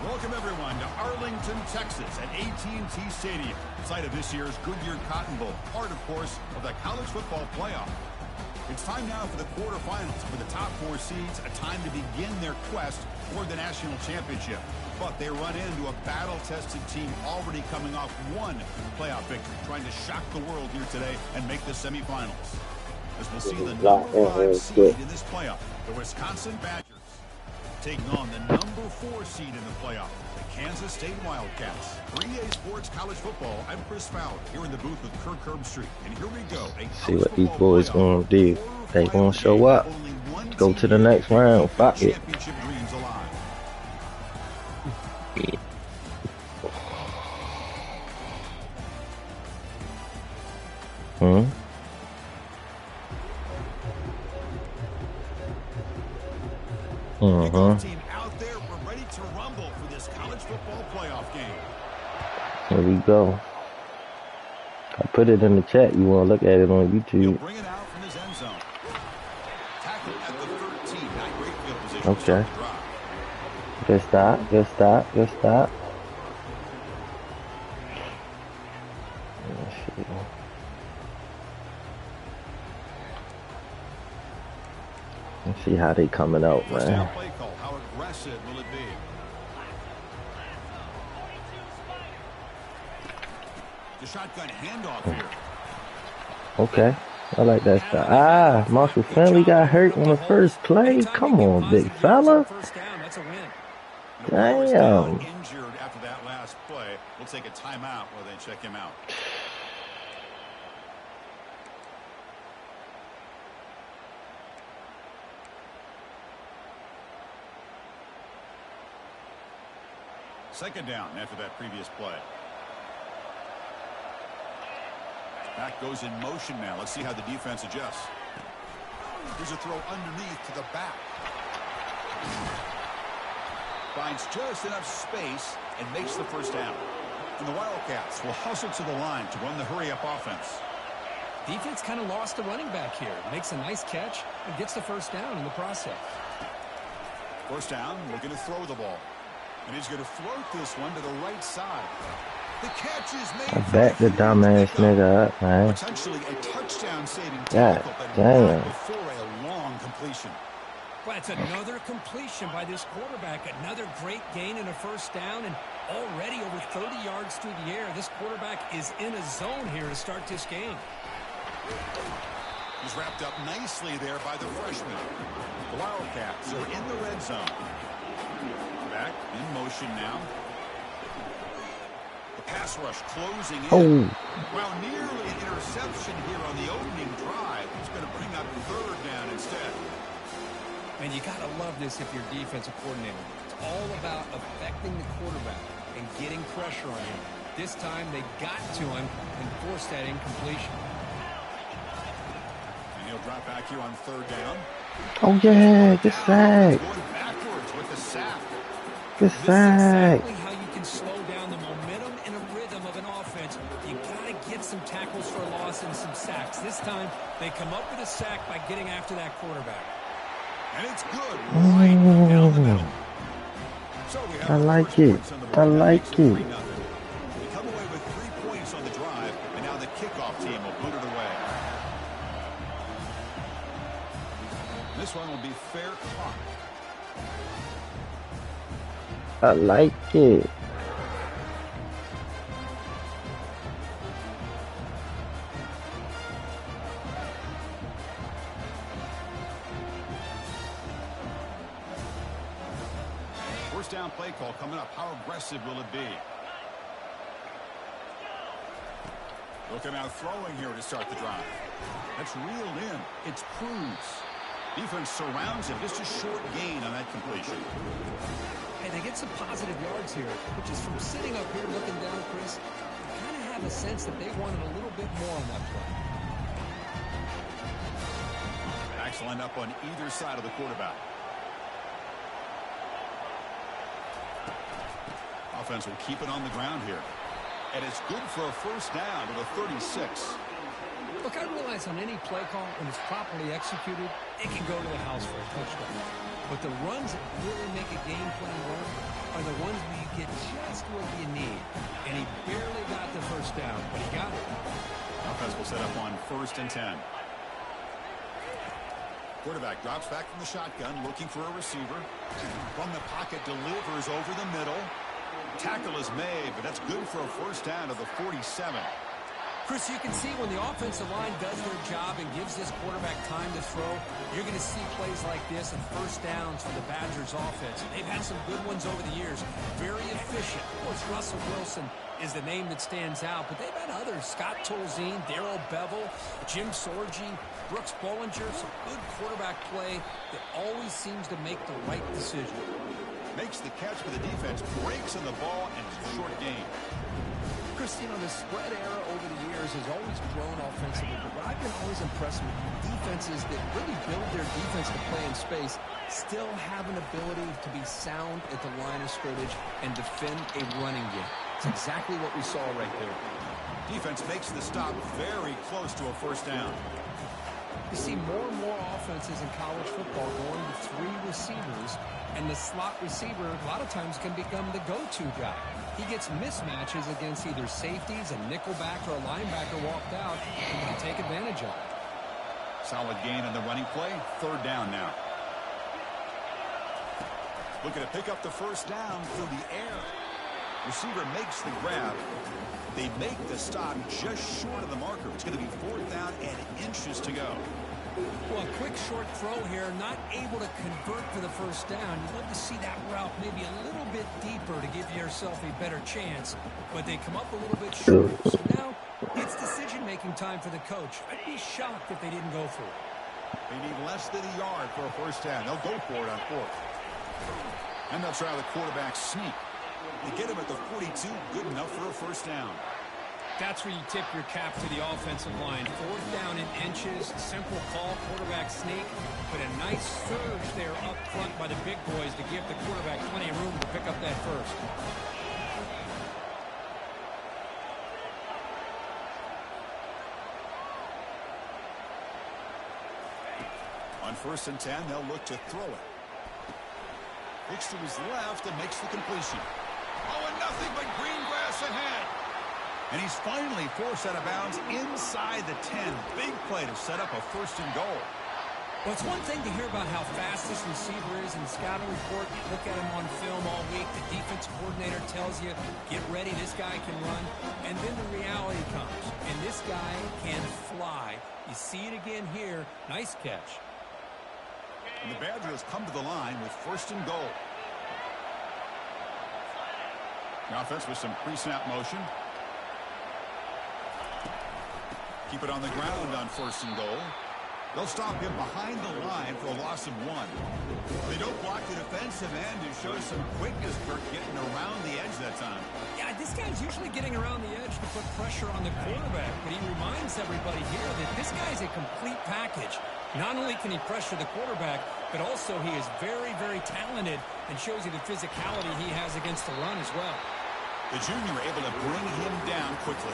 Welcome, everyone, to Arlington, Texas at AT&T Stadium, site of this year's Goodyear Cotton Bowl, part, of course, of the college football playoff. It's time now for the quarterfinals for the top 4 seeds, a time to begin their quest toward the national championship. But they run into a battle-tested team already coming off one playoff victory, trying to shock the world here today and make the semifinals. As we'll see the number 5 seed in this playoff, the Wisconsin Badgers, taking on the number 4 seed in the playoff, the Kansas State Wildcats. For EA Sports College Football, I'm Chris Fowler, here in the booth with Kirk Herbstreit. And here we go. See what these boys going to do. They going to show up. Go to the next round. Fuck it. Team out there, we're ready to rumble for this college football playoff game. Here we go. I put it in the chat. You want to look at it on YouTube. Bring it out from his end zone. Tackle at the 13. Not great field position. Okay. Good stop. Good stop. Good stop. Let's see. Let's see how they coming out, man. Play call. How aggressive will it be? The shotgun handoff here. Okay. I like that stuff. Marshall Finley got hurt on the first play. Come on, big fella. Damn. Injured after that last play. We'll take a timeout while they check him out. Second down after that previous play. Back goes in motion now. Let's see how the defense adjusts. Here's a throw underneath to the back. Finds just enough space and makes the first down. And the Wildcats will hustle to the line to run the hurry-up offense. Defense kind of lost the running back here. Makes a nice catch and gets the first down in the process. First down, looking to throw the ball. And he's going to float this one to the right side. The catch is made. I back the dumbass nigga up, man. Essentially a touchdown-saving tackle, damn. Before a long completion. Well, it's another completion by this quarterback. Another great gain in a first down, and already over 30 yards through the air. This quarterback is in a zone here to start this game. He's wrapped up nicely there by the freshman. The Wildcats are in the red zone. Back in motion now. The pass rush closing in. Well, nearly an interception here on the opening drive. He's going to bring up third down instead. And you got to love this if you're defensive coordinator. It's all about affecting the quarterback and getting pressure on him. This time they got to him and forced that incompletion. And he'll drop back here on third down. Oh, yeah, good sack. Going backwards with the sack. Good sack. This is exactly how you can slow down the momentum and a rhythm of an offense. You got to get some tackles for loss and some sacks. This time, they come up with a sack by getting after that quarterback. And it's good right down the middle. So we have I like it. I like it. We come away with 3 points on the drive, and now the kickoff team will boot it away. This one will be fair caught. I like it. First down play call coming up. How aggressive will it be? Looking out throwing here to start the drive. That's reeled in. It's Cruz. Defense surrounds him. Just a short gain on that completion. Hey, they get some positive yards here, which is from sitting up here looking down, Chris. You kind of have a sense that they wanted a little bit more on that play. Backs lined up on either side of the quarterback. Offense will keep it on the ground here. And it's good for a first down to the 36. Look, I realize on any play call, when it's properly executed, it can go to the house for a touchdown. But the runs that really make a game plan work are are the ones where you get just what you need. And he barely got the first down, but he got it. Offense will set up on 1st and 10. Quarterback drops back from the shotgun, looking for a receiver. From the pocket, delivers over the middle. Tackle is made, but that's good for a first down to the 47. Chris, you can see when the offensive line does their job and gives this quarterback time to throw, you're going to see plays like this and first downs for the Badgers offense. They've had some good ones over the years. Very efficient. Of course, Russell Wilson is the name that stands out, but they've had others. Scott Tolzien, Darrell Bevel, Jim Sorgi, Brooks Bollinger. Some good quarterback play that always seems to make the right decision. Makes the catch for the defense, breaks on the ball, and it's a short game. Chris, you know, the spread era over the years has always grown offensively, but what I've been always impressed with defenses that really build their defense to play in space still have an ability to be sound at the line of scrimmage and defend a running game. It's exactly what we saw right there. Defense makes the stop very close to a first down. You see more and more offenses in college football going to 3 receivers, and the slot receiver a lot of times can become the go-to guy. He gets mismatches against either safeties, a nickelback, or a linebacker walked out, and can take advantage of it. Solid gain on the running play. 3rd down now. Looking to pick up the first down through the air. Receiver makes the grab. They make the stop just short of the marker. It's going to be 4th down and inches to go. Well, a quick short throw here, not able to convert for the first down. You'd love to see that route maybe a little bit deeper to give yourself a better chance, but they come up a little bit short. So now it's decision-making time for the coach. I'd be shocked if they didn't go for it. They need less than a yard for a first down. They'll go for it on 4th. And they'll try the quarterback sneak. They get him at the 42, good enough for a first down. That's where you tip your cap to the offensive line. 4th down in inches, simple call, quarterback sneak, but a nice surge there up front by the big boys to give the quarterback plenty of room to pick up that first. On 1st and 10, they'll look to throw it. Looks to his left and makes the completion. Oh, and nothing but green grass ahead. And he's finally forced out of bounds inside the 10. Big play to set up a 1st and goal. Well, it's one thing to hear about how fast this receiver is in the scouting report. You look at him on film all week. The defense coordinator tells you, get ready, this guy can run. And then the reality comes, and this guy can fly. You see it again here. Nice catch. And the Badgers come to the line with 1st and goal. The offense with some pre-snap motion. Keep it on the ground on 1st and goal. They'll stop him behind the line for a loss of 1. They don't block the defensive end and show some quickness for getting around the edge that time. Yeah, this guy's usually getting around the edge to put pressure on the quarterback, but he reminds everybody here that this guy's a complete package. Not only can he pressure the quarterback, but also he is very, very talented and shows you the physicality he has against the run as well. The junior able to bring him down quickly.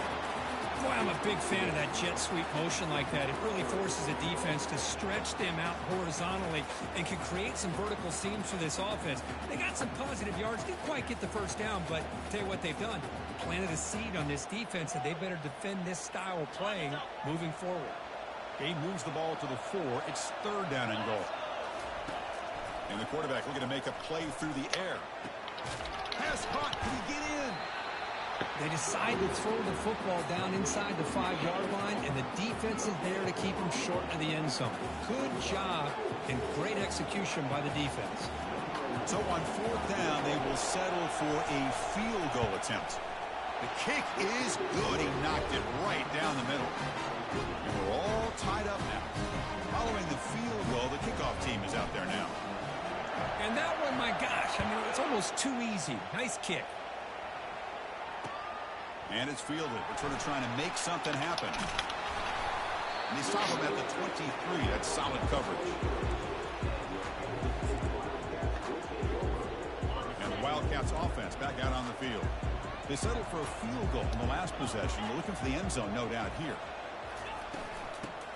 Boy, I'm a big fan of that jet sweep motion like that. It really forces a defense to stretch them out horizontally and can create some vertical seams for this offense. They got some positive yards. Didn't quite get the first down, but I'll tell you what they've done. Planted a seed on this defense, and they better defend this style of playing moving forward. He moves the ball to the 4. It's 3rd down and goal. And the quarterback looking to make a play through the air. Pass caught. Can he get in? They decide to throw the football down inside the 5-yard line, and the defense is there to keep him short of the end zone. Good job and great execution by the defense. So on 4th down, they will settle for a field goal attempt. The kick is good. He knocked it right down the middle. And we're all tied up now. Following the field goal, the kickoff team is out there now. And that one, my gosh, I mean, it's almost too easy. Nice kick. And it's fielded. They're sort of trying to make something happen. And they stop him at the 23. That's solid coverage. And the Wildcats offense back out on the field. They settled for a field goal in the last possession. They're looking for the end zone, no doubt, here.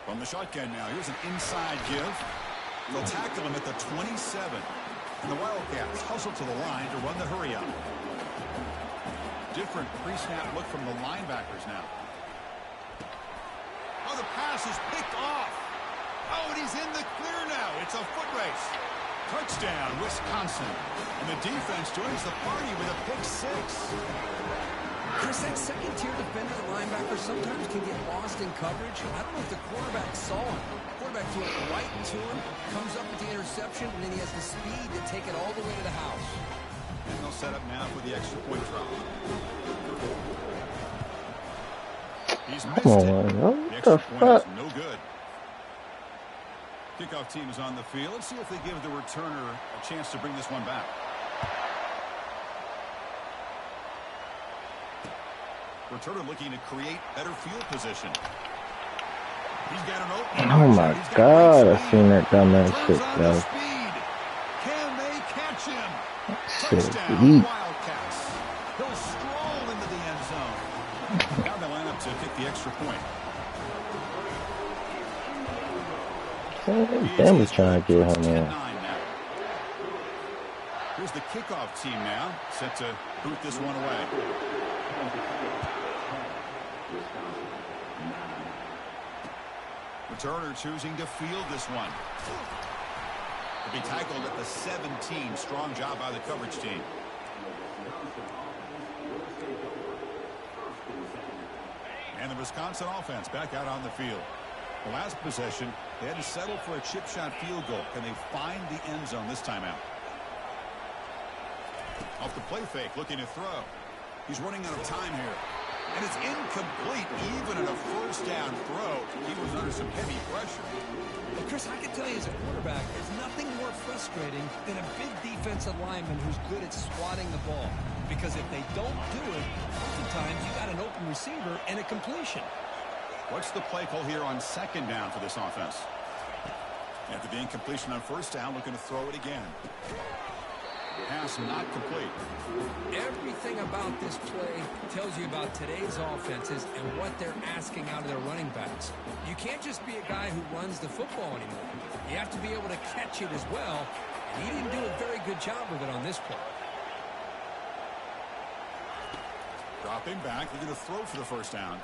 From the shotgun now, here's an inside give. They'll tackle him at the 27. And the Wildcats hustle to the line to run the hurry up. Different pre-snap look from the linebackers now. Oh, the pass is picked off. Oh, and he's in the clear now. It's a foot race. Touchdown, Wisconsin. And the defense joins the party with a pick six. Chris, that second-tier defender, the linebacker, sometimes can get lost in coverage. I don't know if the quarterback saw him. The quarterback threw it right to him, comes up with the interception, and then he has the speed to take it all the way to the house. And they'll set up now for the extra point drop. He's missed it. The extra point is no good. Kickoff team is on the field. Let's see if they give the returner a chance to bring this one back. Returner looking to create better field position. He's got an opening. Oh my God, I seen that dumbass shit, bro. Can they catch him? Shit, Touchdown, Wildcats. He'll stroll into the end zone. Now they line up to kick the extra point. Damn, was trying to get him in. Here's the kickoff team now, set to boot this one away. Returner choosing to field this one. To be tackled at the 17. Strong job by the coverage team. And the Wisconsin offense back out on the field. The last possession, they had to settle for a chip shot field goal. Can they find the end zone this time out? Off the play fake, looking to throw. He's running out of time here. And it's incomplete, even in a first down throw. He was under some heavy pressure. Well, Chris, I can tell you as a quarterback, there's nothing more frustrating than a big defensive lineman who's good at swatting the ball. Because if they don't do it, oftentimes you got an open receiver and a completion. What's the play call here on second down for this offense? After the incompletion on first down, looking to throw it again. Pass not complete. Everything about this play tells you about today's offenses and what they're asking out of their running backs. You can't just be a guy who runs the football anymore. You have to be able to catch it as well. And he didn't do a very good job with it on this play. Dropping back, they're going to throw for the first down.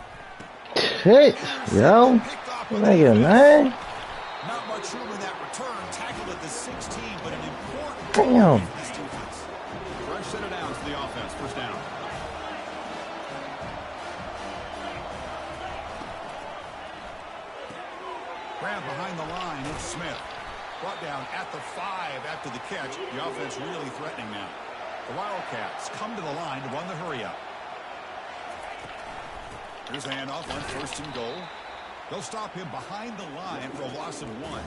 Shit, yo. Nigga, man. Not much room in that return. Tackled at the 16, but an important Damn. this defense. Rush set it down for the offense. First down. Grab behind the line. It's Smith. Brought down at the 5 after the catch. The offense really threatening now. The Wildcats come to the line to run the hurry up. Here's the handoff on first and goal. They'll stop him behind the line for a loss of 1.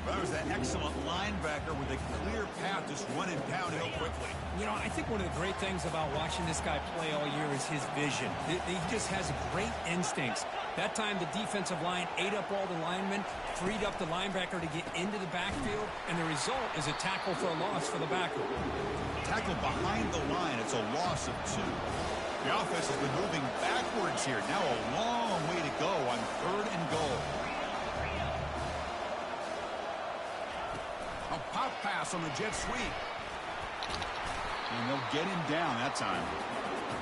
That was an excellent linebacker with a clear path just running downhill quickly. You know, I think one of the great things about watching this guy play all year is his vision. He just has great instincts. That time the defensive line ate up all the linemen, freed up the linebacker to get into the backfield, and the result is a tackle for a loss for the backer. Tackle behind the line. It's a loss of 2. The offense has been moving backwards here. Now a long way to go on third and goal. A pop pass on the jet sweep. And they'll get him down that time.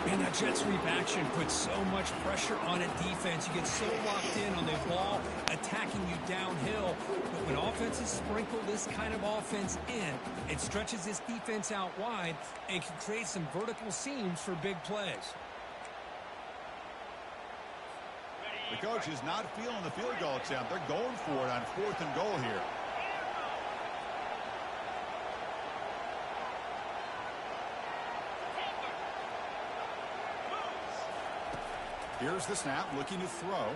And that jet sweep action puts so much pressure on a defense. You get so locked in on the ball attacking you downhill. But when offenses sprinkle this kind of offense in, it stretches this defense out wide and can create some vertical seams for big plays. The coach is not feeling the field goal attempt. They're going for it on fourth and goal here. Here's the snap, looking to throw.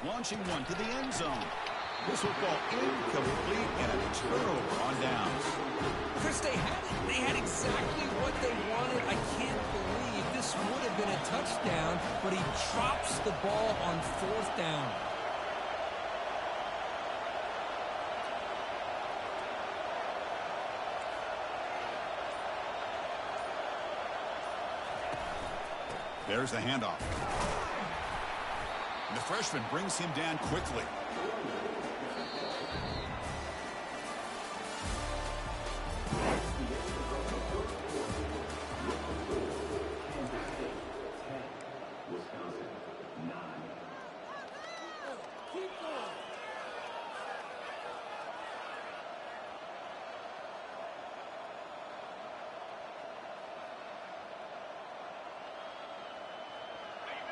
Launching one to the end zone. This will fall incomplete and a turnover on downs. Chris, they had it. They had exactly what they wanted. I can't believe this would have been a touchdown, but he drops the ball on fourth down. There's the handoff. And the freshman brings him down quickly.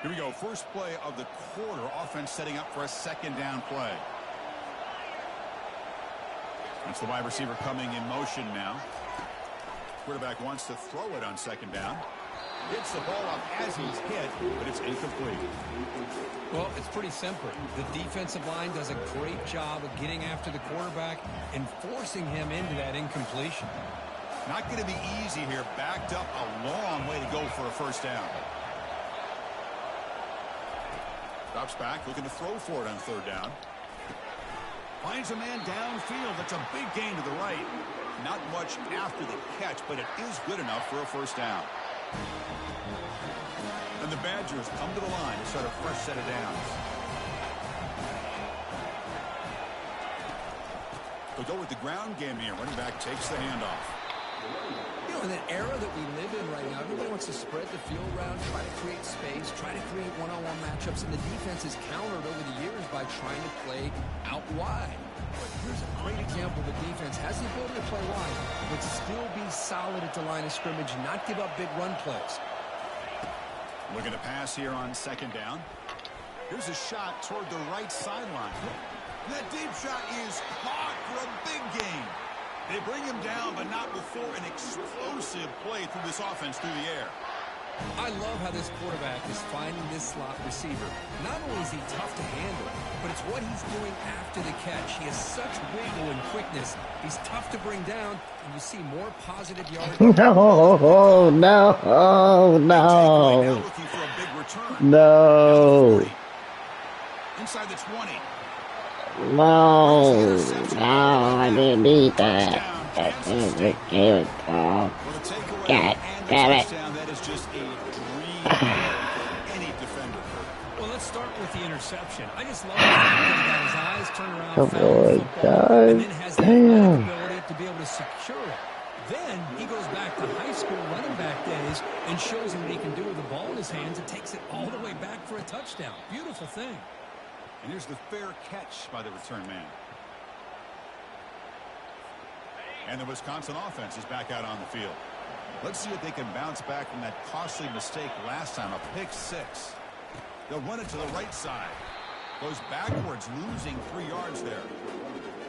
Here we go. First play of the quarter. Offense setting up for a second down play. It's the wide receiver coming in motion now. Quarterback wants to throw it on second down. Gets the ball up as he's hit, but it's incomplete. Well, it's pretty simple. The defensive line does a great job of getting after the quarterback and forcing him into that incompletion. Not going to be easy here. Backed up a long way to go for a first down. Drops back, looking to throw for it on third down. Finds a man downfield. That's a big gain to the right. Not much after the catch, but it is good enough for a first down. And the Badgers come to the line to start a fresh set of downs. They'll go with the ground game here. Running back takes the handoff. You know, in the era that we live in right now, everybody wants to spread the field around, try to create space, try to create one-on-one matchups, and the defense has countered over the years by trying to play out wide. But here's a great example. The defense has the ability to play wide, but still be solid at the line of scrimmage, not give up big run plays. Looking to pass here on second down. Here's a shot toward the right sideline. That deep shot is caught for a big gain. They bring him down, but not before an explosive play through this offense through the air. I love how this quarterback is finding this slot receiver. Not only is he tough to handle, but it's what he's doing after the catch. He has such wiggle and quickness. He's tough to bring down, and you see more positive yards. No, no, no. No. Inside the 20. No, I didn't need that. God damn it. That is just a dream for any defender. Well, let's start with the interception. I just love the fact that he got his eyes turned around, Come found the on, football, and then has the damn. ability to be able to secure it. Then he goes back to high school running back days and shows him what he can do with the ball in his hands and takes it all the way back for a touchdown. Beautiful thing. And here's the fair catch by the return man. And the Wisconsin offense is back out on the field. Let's see if they can bounce back from that costly mistake last time, a pick six. They'll run it to the right side. Goes backwards, losing 3 yards there.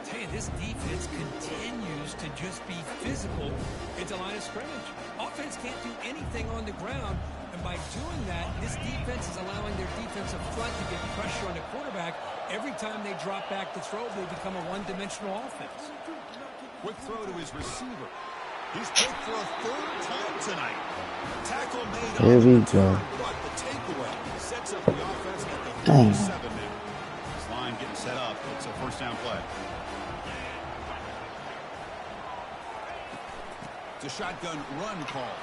Hey, this defense continues to just be physical at the line of scrimmage. Offense can't do anything on the ground, and by doing that, this defense is allowing their defensive front to get pressure on the quarterback. Every time they drop back to throw, they become a one-dimensional offense. Quick throw to his receiver. He's picked for a third time tonight. Tackle made on Here we the return, go. but the takeaway sets up the offense at the 37 now. This line getting set up. It's a first down play. It's a shotgun run call.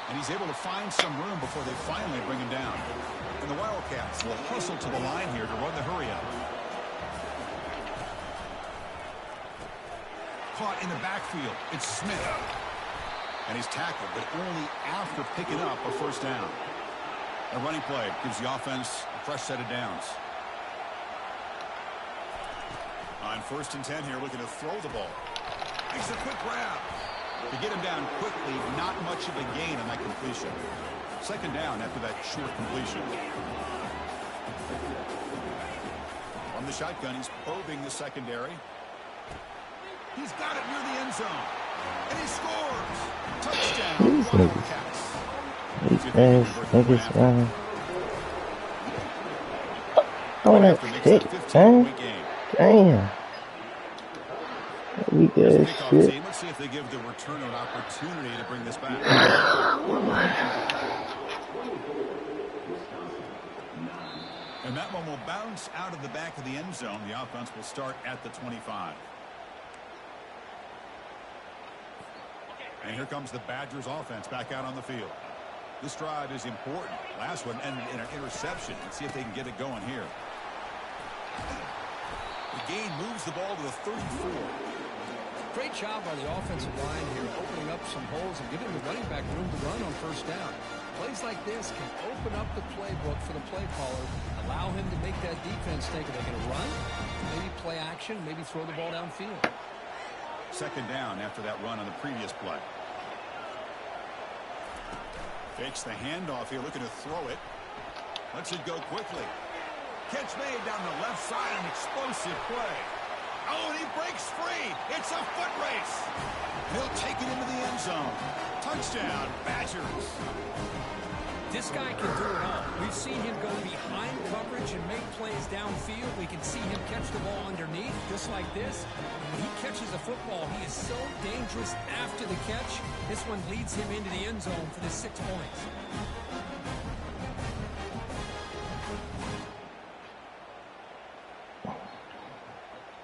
And he's able to find some room before they finally bring him down. And the Wildcats will hustle to the line here to run the hurry up. Caught in the backfield. It's Smith. And he's tackled, but only after picking up a first down. A running play gives the offense a fresh set of downs. On 1st and 10 here, looking to throw the ball. Makes a quick grab. To get him down quickly, not much of a gain on that completion. Second down after that short completion. From the shotgun, he's probing the secondary. He's got it near the end zone. And he scores. Touchdown. Wildcats. Niggas, oh, that's sick, huh? Damn. We good shit. Let's see if they give the returner an opportunity to bring this back. And that one will bounce out of the back of the end zone. The offense will start at the 25. And here comes the Badgers offense back out on the field. This drive is important. Last one ended in an interception. Let's see if they can get it going here. The gain moves the ball to the 34. Great job by the offensive line here, opening up some holes and giving the running back room to run on first down. Plays like this can open up the playbook for the play caller, allow him to make that defense think, are they going to run? Maybe play action, maybe throw the ball downfield. Second down after that run on the previous play. Fakes the handoff here, looking to throw it. Lets it go quickly. Catch made down the left side, an explosive play. Oh, and he breaks free. It's a foot race. He'll take it into the end zone. Touchdown, Badgers. This guy can do it all. We've seen him go behind coverage and make plays downfield. We can see him catch the ball underneath, just like this. When he catches a football, he is so dangerous after the catch. This one leads him into the end zone for the 6 points.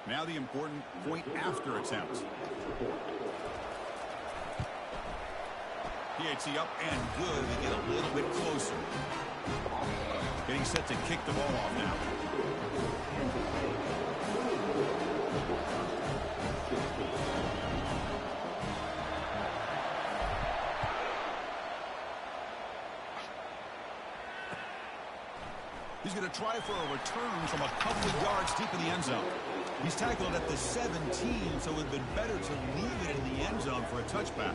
Now the important point after attempt. PAT up and good. They get a little bit closer. Getting set to kick the ball off now. He's going to try for a return from a couple of yards deep in the end zone. He's tackled at the 17, so it would have been better to leave it in the end zone for a touchback.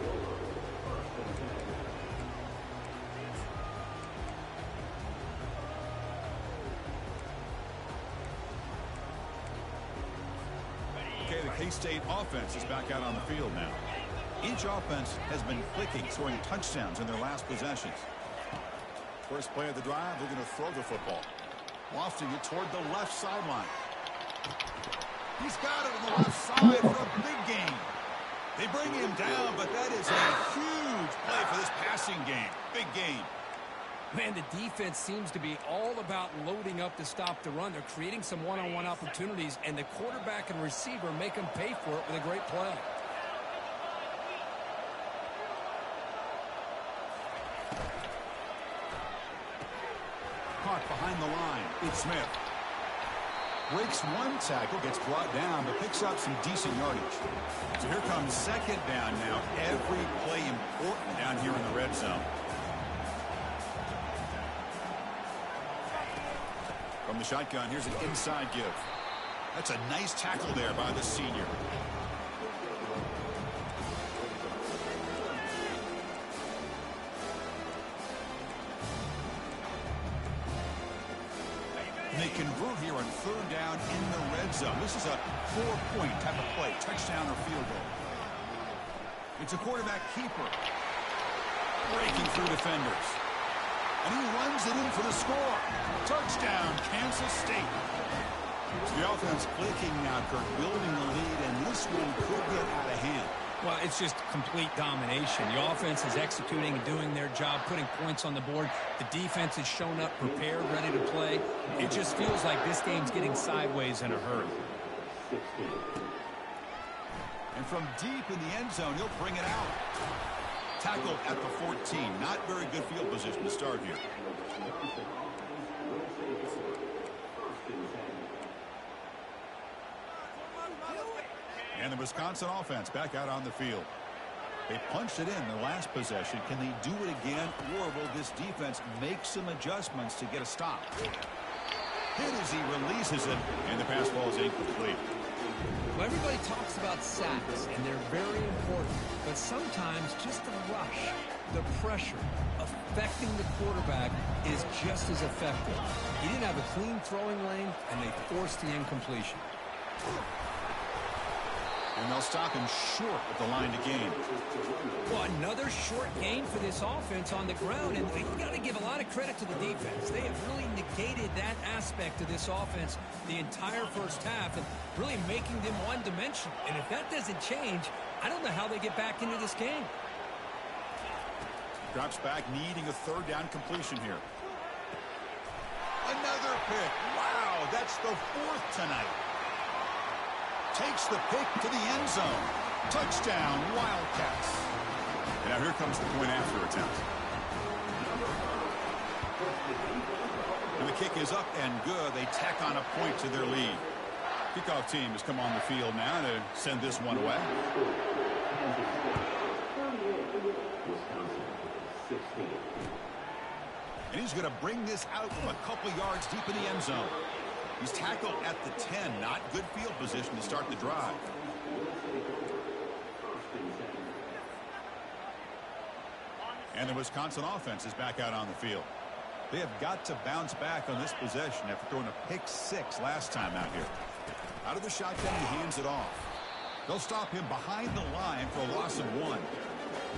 Okay, the K-State offense is back out on the field now. Each offense has been clicking, scoring touchdowns in their last possessions. First play of the drive, they're going to throw the football. Lofting it toward the left sideline. He's got it on the left side for a big gain. They bring him down, but that is a huge play for this passing game. Big gain. Man, the defense seems to be all about loading up to stop the run. They're creating some one-on-one opportunities, and the quarterback and receiver make them pay for it with a great play. Caught behind the line. It's Smith. Breaks one tackle, gets brought down, but picks up some decent yardage. So here comes second down now. Every play important down here in the red zone. From the shotgun, here's an inside give. That's a nice tackle there by the senior. They convert here on third down in the red zone. This is a 4-point type of play, touchdown or field goal. It's a quarterback keeper. Breaking through defenders. And he runs it in for the score. Touchdown, Kansas State. So the offense clicking now, Kirk, building the lead, and this one could get out of hand. Well, it's just complete domination. The offense is executing and doing their job, putting points on the board. The defense has shown up, prepared, ready to play. It just feels like this game's getting sideways in a hurry. And from deep in the end zone, he'll bring it out. Tackle at the 14. Not very good field position to start here. And the Wisconsin offense back out on the field. They punched it in the last possession. Can they do it again, or will this defense make some adjustments to get a stop? Hit as he releases it, and the pass ball is incomplete. Well, everybody talks about sacks, and they're very important. But sometimes just the rush, the pressure, affecting the quarterback is just as effective. He didn't have a clean throwing lane, and they forced the incompletion. And they'll stop him short at the line to gain. Well, another short gain for this offense on the ground, and you got to give a lot of credit to the defense. They have really negated that aspect of this offense the entire first half and really making them one-dimensional. And if that doesn't change, I don't know how they get back into this game. Drops back, needing a third down completion here. Another pick. Wow, that's the fourth tonight. Takes the pick to the end zone. Touchdown, Wildcats. And now here comes the point after attempt. And the kick is up and good. They tack on a point to their lead. Kickoff team has come on the field now to send this one away. And he's going to bring this out from a couple yards deep in the end zone. He's tackled at the 10. Not good field position to start the drive. And the Wisconsin offense is back out on the field. They have got to bounce back on this possession after throwing a pick 6 last time out here. Out of the shotgun, he hands it off. They'll stop him behind the line for a loss of 1.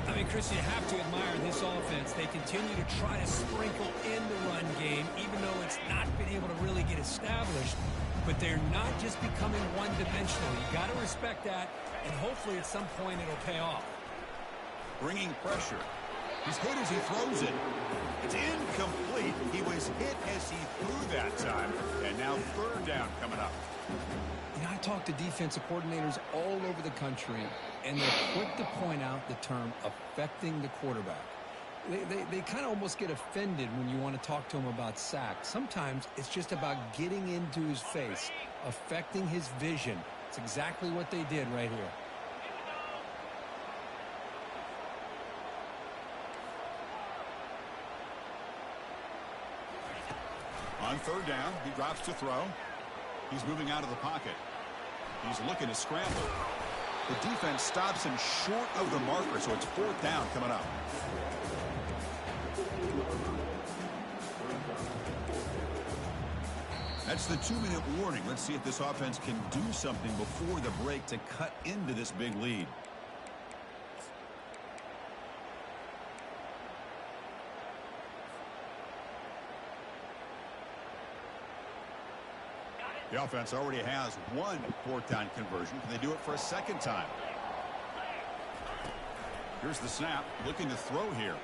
I mean, Chris, you have to admire this offense. They continue to try to sprinkle in the run game, even though it's not been able to really get established. But they're not just becoming one-dimensional. You got to respect that, and hopefully at some point it'll pay off. Bringing pressure. He's hit as he throws it. It's incomplete. He was hit as he threw that time. And now 3rd down coming up. You know, I talk to defensive coordinators all over the country, and they're quick to point out the term affecting the quarterback. They kind of almost get offended when you want to talk to them about sacks. Sometimes it's just about getting into his face, affecting his vision. It's exactly what they did right here. On 3rd down, he drops to throw. He's moving out of the pocket. He's looking to scramble. The defense stops him short of the marker, so it's 4th down coming up. That's the 2-minute warning. Let's see if this offense can do something before the break to cut into this big lead. The offense already has 1 4th down conversion. Can they do it for a 2nd time? Here's the snap. Looking to throw here.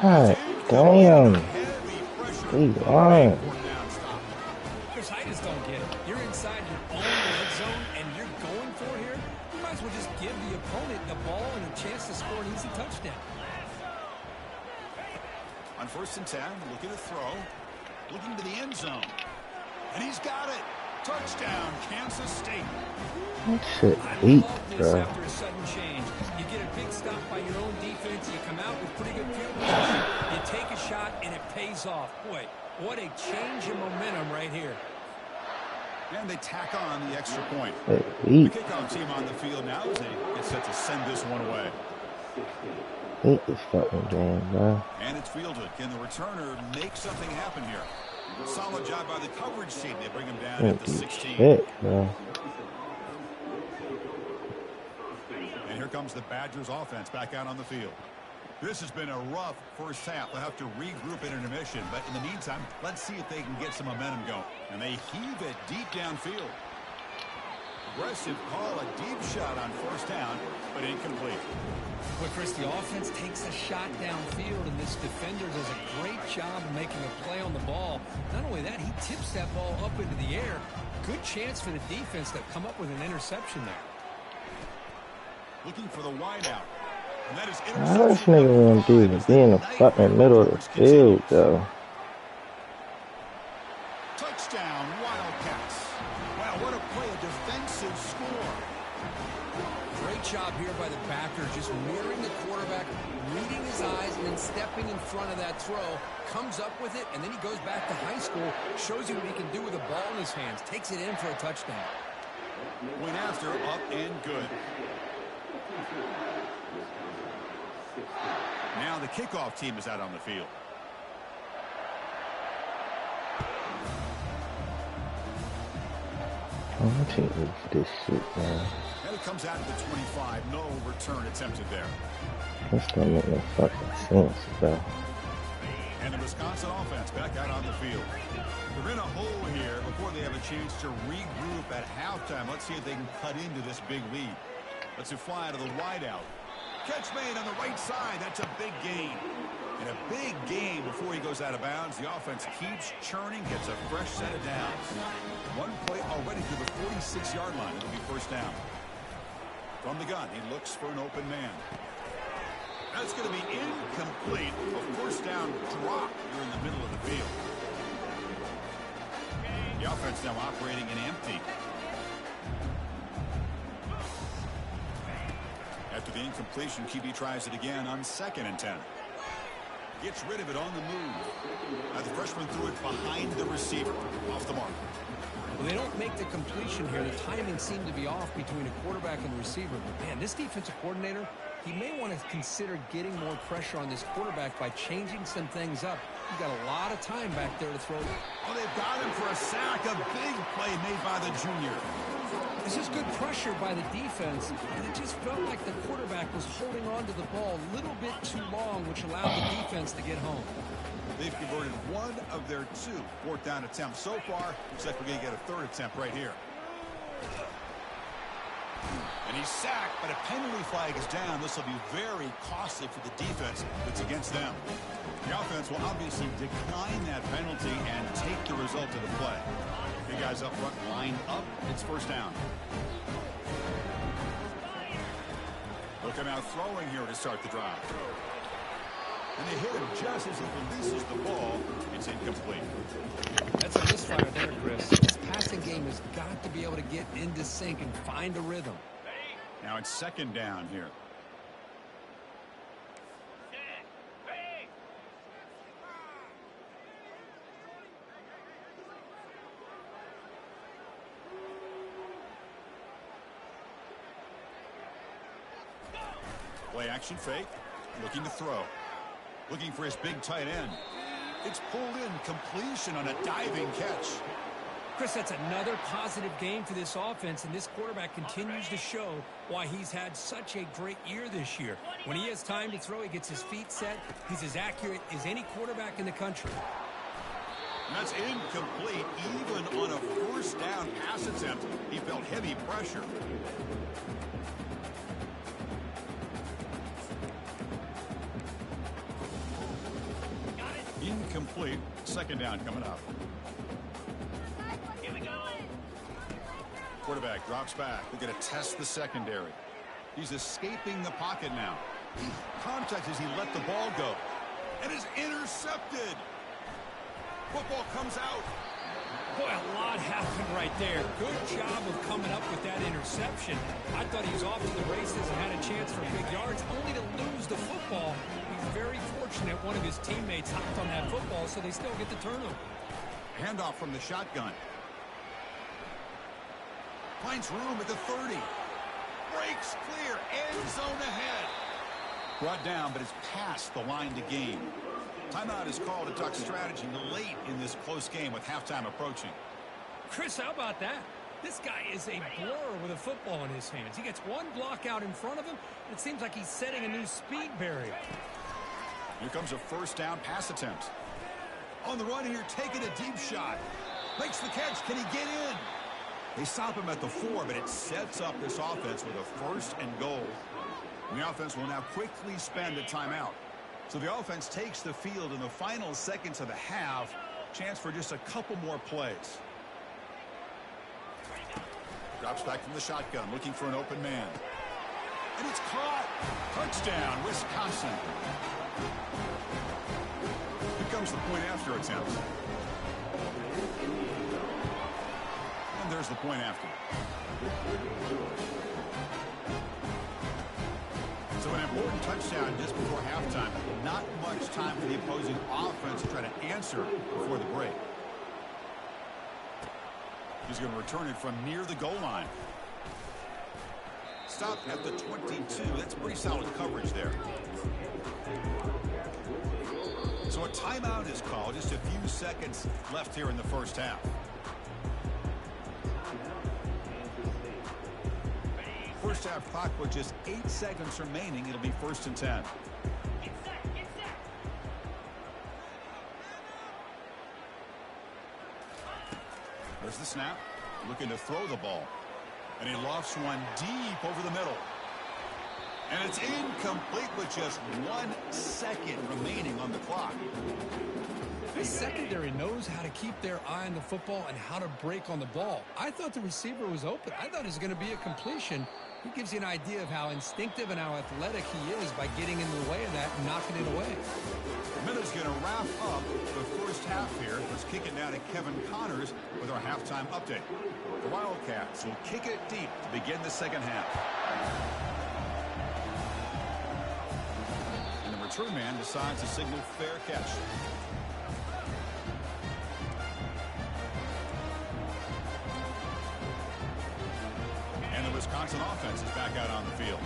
God damn. He's on. Chris, I just don't get it. You're inside your own red zone and you're going for here. You might as well just give the opponent the ball and a chance to score an easy touchdown. On 1st and 10, looking to throw. Looking to the end zone. And he's got it. Touchdown, Kansas State. That shit I eat, love this bro. after a sudden change. You get a big stop by your own defense. You come out with pretty good field position. You take a shot, and it pays off. Boy, what a change in momentum right here. And they tack on the extra point. That The eat. kickoff team on the field now as they get set to send this one away. Eat this fucking game, bro. And it's fielded. Can the returner make something happen here? Solid job by the coverage team. They bring him down at the 16. Shit, bro. And here comes the Badgers offense back out on the field. This has been a rough first half. They'll have to regroup in intermission. But in the meantime, let's see if they can get some momentum going. And they heave it deep downfield. Aggressive call, a deep shot on 1st down, but incomplete. But Chris, the offense takes a shot downfield, and this defender does a great job of making a play on the ball. Not only that, he tips that ball up into the air. Good chance for the defense to come up with an interception there. Looking for the wideout. And that is How this nigga wanna do is be in the fucking middle of the field, though. Touchdown, Wildcats. Wow, what a play, a defensive score. Great job here by the backer, just mirroring the quarterback, reading his eyes, and then stepping in front of that throw. Comes up with it, and then he goes back to high school, shows you what he can do with the ball in his hands, takes it in for a touchdown. Went after, up and good. Now the kickoff team is out on the field. I'm taking this shit, man. And it comes out to the 25. No return attempted there. This don't make no fucking sense, bro. And the Wisconsin offense back out on the field. They're in a hole here before they have a chance to regroup at halftime. Let's see if they can cut into this big lead. Let's fly out of the wideout. Catch made on the right side. That's a big gain. And a big gain before he goes out of bounds. The offense keeps churning, gets a fresh set of downs. One play already to the 46-yard line. It'll be 1st down. From the gun, he looks for an open man. That's going to be incomplete. A 1st down drop here in the middle of the field. The offense now operating in empty. After the incompletion, QB tries it again on 2nd and 10. Gets rid of it on the move. Now the freshman threw it behind the receiver. Off the mark. Well, they don't make the completion here. The timing seemed to be off between a quarterback and the receiver. But, man, this defensive coordinator, he may want to consider getting more pressure on this quarterback by changing some things up. He's got a lot of time back there to throw. Oh, they've got him for a sack. A big play made by the junior. This is good pressure by the defense, and it just felt like the quarterback was holding on to the ball a little bit too long, which allowed the defense to get home. They've converted one of their 2 fourth down attempts so far. Looks like we're going to get a 3rd attempt right here. And he's sacked, but a penalty flag is down. This will be very costly for the defense that's against them. The offense will obviously decline that penalty and take the result of the play. The guys up front lined up. It's 1st down. Looking out throwing here to start the drive. And they hit him just as he releases the ball. It's incomplete. That's a misfire there, Chris. This passing game has got to be able to get into sync and find a rhythm. Now it's 2nd down here. Play action fake. Looking to throw. Looking for his big tight end. It's pulled in. Completion on a diving catch. Chris, that's another positive game for this offense, and this quarterback continues to show why he's had such a great year this year. When he has time to throw, he gets his feet set. He's as accurate as any quarterback in the country. And that's incomplete. Even on a 1st down pass attempt, he felt heavy pressure. Incomplete. 2nd down coming up. Here we go. Quarterback drops back. They're going to test the secondary. He's escaping the pocket now. Contact as he let the ball go. And is intercepted. Football comes out. Boy, a lot happened right there. Good job of coming up with that interception. I thought he was off to the races and had a chance for big yards, only to lose the football. He's very fortunate one of his teammates hopped on that football, so they still get the turnover. Handoff from the shotgun. Finds room at the 30. Breaks clear. End zone ahead. Brought down, but it's past the line to gain. Timeout is called to talk strategy late in this close game with halftime approaching. Chris, how about that? This guy is a blur with a football in his hands. He gets one block out in front of him, and it seems like he's setting a new speed barrier. Here comes a 1st down pass attempt. On the run here, taking a deep shot. Makes the catch. Can he get in? They stop him at the 4, but it sets up this offense with a 1st and goal. And the offense will now quickly spend a timeout. So the offense takes the field in the final seconds of the half. Chance for just a couple more plays. Drops back from the shotgun, looking for an open man. And it's caught. Touchdown, Wisconsin. Here comes the point after attempt. And there's the point after. So an important touchdown just before halftime. Not much time for the opposing offense to try to answer before the break. He's going to return it from near the goal line. Stop at the 22. That's pretty solid coverage there. So a timeout is called. Just a few seconds left here in the 1st half. First half clock with just 8 seconds remaining. It'll be 1st and 10. There's the snap. Looking to throw the ball. And he lofts one deep over the middle. And it's incomplete with just 1 second remaining on the clock. This secondary knows how to keep their eye on the football and how to break on the ball. I thought the receiver was open. I thought it was going to be a completion. It gives you an idea of how instinctive and how athletic he is by getting in the way of that and knocking it away. Minutes going to wrap up the 1st half here. Let's kick it down to Kevin Connors with our halftime update. The Wildcats will kick it deep to begin the 2nd half. And the return man decides to signal fair catch. And the Wisconsin offense is back out on the field.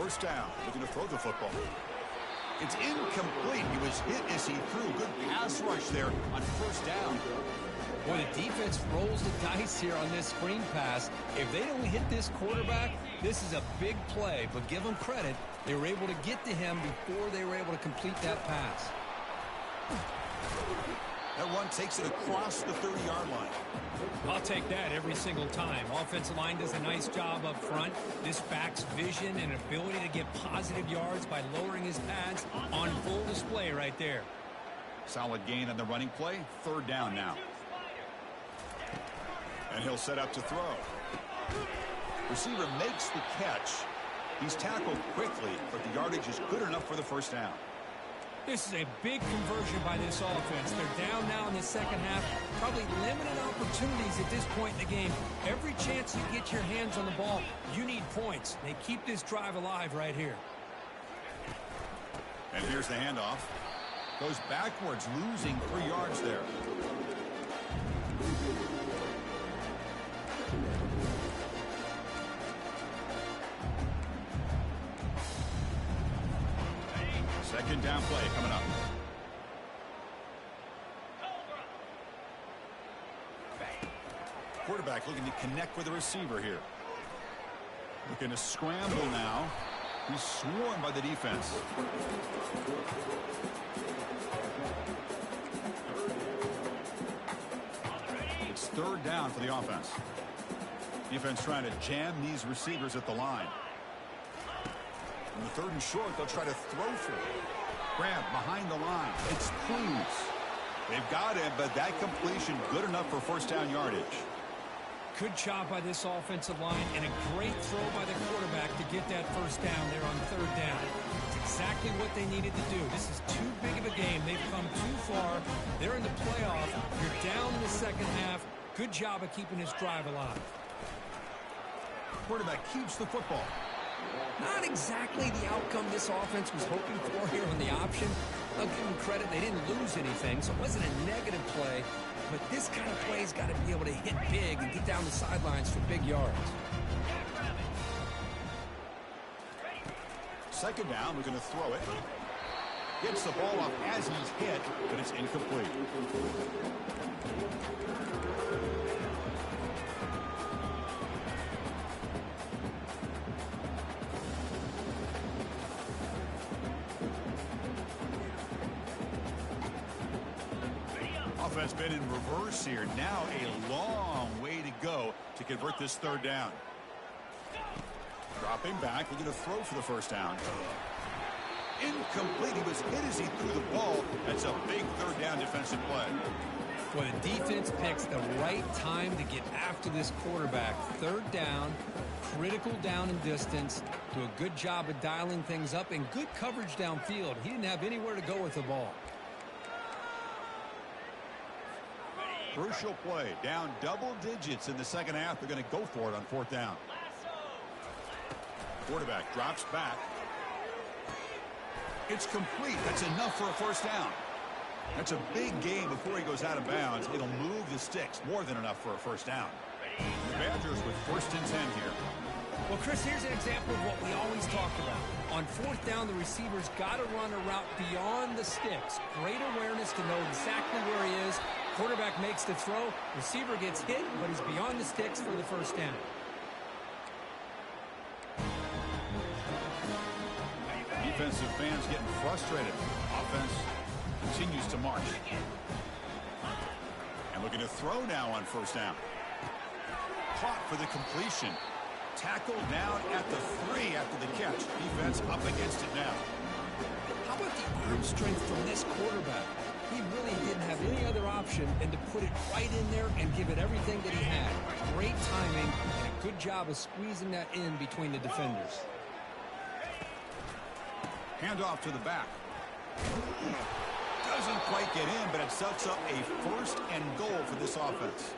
First down, looking to throw the football. It's incomplete. He was hit as he threw. Good pass rush there on first down. Boy, the defense rolls the dice here on this screen pass. If they don't hit this quarterback, this is a big play. But give them credit, they were able to get to him before they were able to complete that pass. That run takes it across the 30-yard line. I'll take that every single time. Offensive line does a nice job up front. This back's vision and ability to get positive yards by lowering his pads on full display right there. Solid gain on the running play. Third down now. And he'll set up to throw. Receiver makes the catch. He's tackled quickly, but the yardage is good enough for the first down. This is a big conversion by this offense. They're down now in the second half. Probably limited opportunities at this point in the game. Every chance you get your hands on the ball, you need points. They keep this drive alive right here. And here's the handoff. Goes backwards, losing 3 yards there. Second down play coming up. Quarterback looking to connect with the receiver here. Looking to scramble now. He's swarmed by the defense. It's third down for the offense. Defense trying to jam these receivers at the line. On the third and short, they'll try to throw for it. Grab behind the line. It's Cruz. They've got him, but that completion good enough for first down yardage. Good job by this offensive line and a great throw by the quarterback to get that first down there on third down. It's exactly what they needed to do. This is too big of a game. They've come too far. They're in the playoff. You're down in the second half. Good job of keeping this drive alive. Quarterback keeps the football. Not exactly the outcome this offense was hoping for here on the option. I'll give them credit. They didn't lose anything, so it wasn't a negative play. But this kind of play's got to be able to hit big and get down the sidelines for big yards. Second down, we're going to throw it. Gets the ball up as he's hit, but it's incomplete. Offense been in reverse here. Now a long way to go to convert this third down. Dropping back, looking to throw for the first down. Incomplete. He was hit as he threw the ball. That's a big third down defensive play. Well, the defense picks the right time to get after this quarterback. Third down, critical down and distance. Do a good job of dialing things up and good coverage downfield. He didn't have anywhere to go with the ball. Crucial play. Down double digits in the second half. They're going to go for it on fourth down. Quarterback drops back. It's complete. That's enough for a first down. That's a big gain before he goes out of bounds. It'll move the sticks. More than enough for a first down. The Badgers with first and 10 here. Well, Chris, here's an example of what we always talked about. On fourth down, the receiver's got to run a route beyond the sticks. Great awareness to know exactly where he is. Quarterback makes the throw. Receiver gets hit, but he's beyond the sticks for the first down. Defensive fans getting frustrated. Offense continues to march. And looking to throw now on first down. Caught for the completion. Tackled down at the 3 after the catch. Defense up against it now. How about the arm strength from this quarterback? He really didn't have any other option than to put it right in there and give it everything that he had. Great timing and a good job of squeezing that in between the defenders. Handoff to the back. Doesn't quite get in, but it sets up a first and goal for this offense.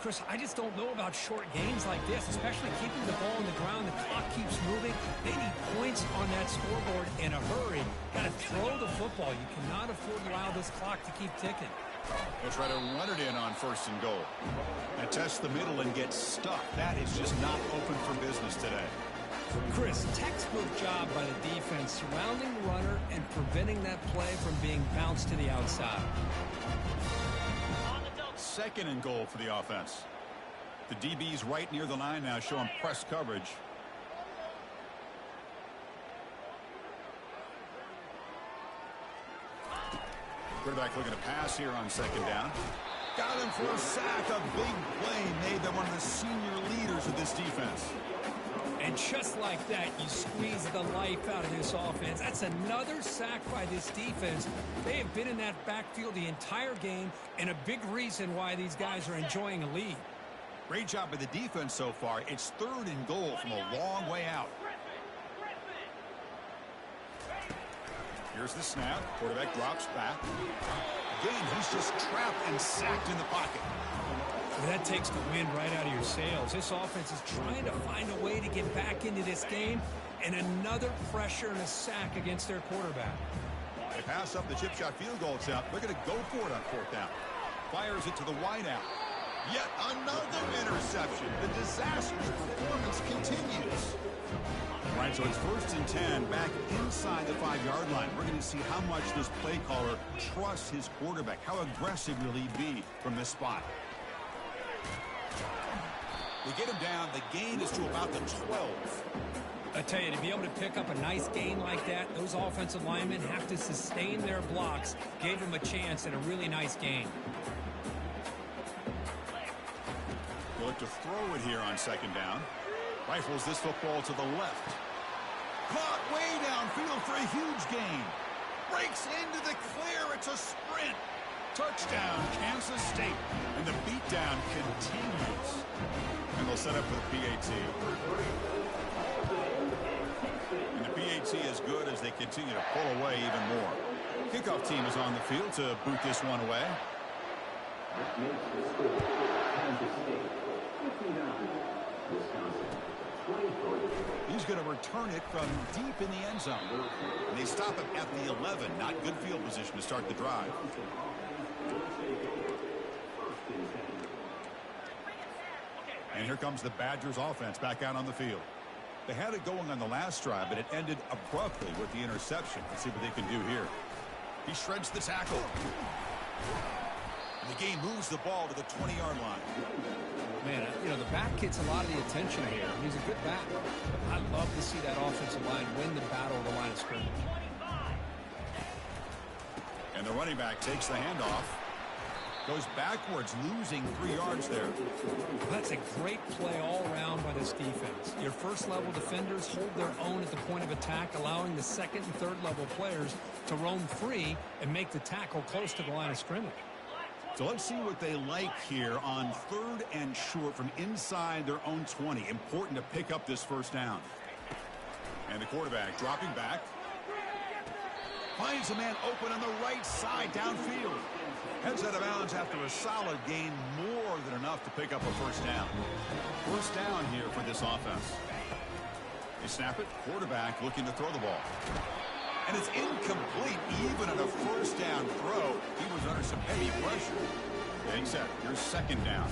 Chris, I just don't know about short gains like this, especially keeping the ball on the ground. The clock keeps moving. They need points on that scoreboard in a hurry. Got to throw the football. You cannot afford to allow this clock to keep ticking. They'll try to run it in on first and goal. And test the middle and get stuck. That is just not open for business today. Chris, textbook job by the defense surrounding the runner and preventing that play from being bounced to the outside. 2nd and goal for the offense. The DB's right near the line now, showing press coverage. Quarterback looking to pass here on 2nd down. Got him for a sack. A big play made by one of the senior leaders of this defense. And just like that, you squeeze the life out of this offense. That's another sack by this defense. They have been in that backfield the entire game, and a big reason why these guys are enjoying a lead. Great job by the defense so far. It's 3rd and goal from a long way out. Here's the snap. Quarterback drops back. Again, he's just trapped and sacked in the pocket. That takes the wind right out of your sails. This offense is trying to find a way to get back into this game, and another pressure and a sack against their quarterback. They pass up the chip shot field goal attempt. They're going to go for it on 4th down. Fires it to the wideout. Yet another interception. The disastrous performance continues. All right, so it's 1st and 10 back inside the 5-yard line. We're going to see how much this play caller trusts his quarterback. How aggressive will he be from this spot? They get him down. The gain is to about the 12. I tell you, to be able to pick up a nice gain like that, those offensive linemen have to sustain their blocks. Gave him a chance at a really nice gain. They'll look to throw it here on 2nd down. Rifles this football to the left. Caught way downfield for a huge gain. Breaks into the clear. It's a sprint. Touchdown, Kansas State. And the beatdown continues. And they'll set up for the PAT. And the PAT is good as they continue to pull away even more. Kickoff team is on the field to boot this one away. He's going to return it from deep in the end zone. And they stop him at the 11. Not good field position to start the drive. And here comes the Badgers offense back out on the field. They had it going on the last drive, but it ended abruptly with the interception. Let's see what they can do here. He shreds the tackle. And the game moves the ball to the 20-yard line. Man, you know, the back gets a lot of the attention here. He's a good back. But I'd love to see that offensive line win the battle of the line of scrimmage. And the running back takes the handoff. Goes backwards, losing 3 yards there. That's a great play all around by this defense. Your first-level defenders hold their own at the point of attack, allowing the second and third-level players to roam free and make the tackle close to the line of scrimmage. So let's see what they like here on 3rd and short from inside their own 20. Important to pick up this first down. And the quarterback dropping back. Finds a man open on the right side downfield. Heads out of bounds after a solid gain, more than enough to pick up a first down. First down here for this offense. They snap it. Quarterback looking to throw the ball. And it's incomplete even at a first down throw. He was under some heavy pressure. Getting set. Here's 2nd down.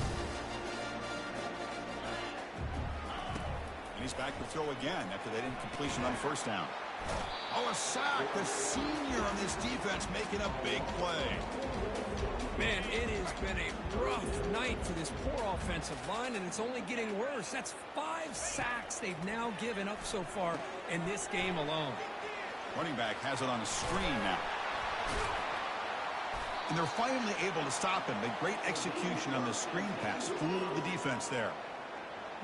And he's back to throw again after that incompletion on 1st down. Oh, a sack. The senior on this defense making a big play. Man, it has been a rough night for this poor offensive line, and it's only getting worse. That's 5 sacks they've now given up so far in this game alone. Running back has it on a screen now. And they're finally able to stop him. The great execution on the screen pass fooled the defense there.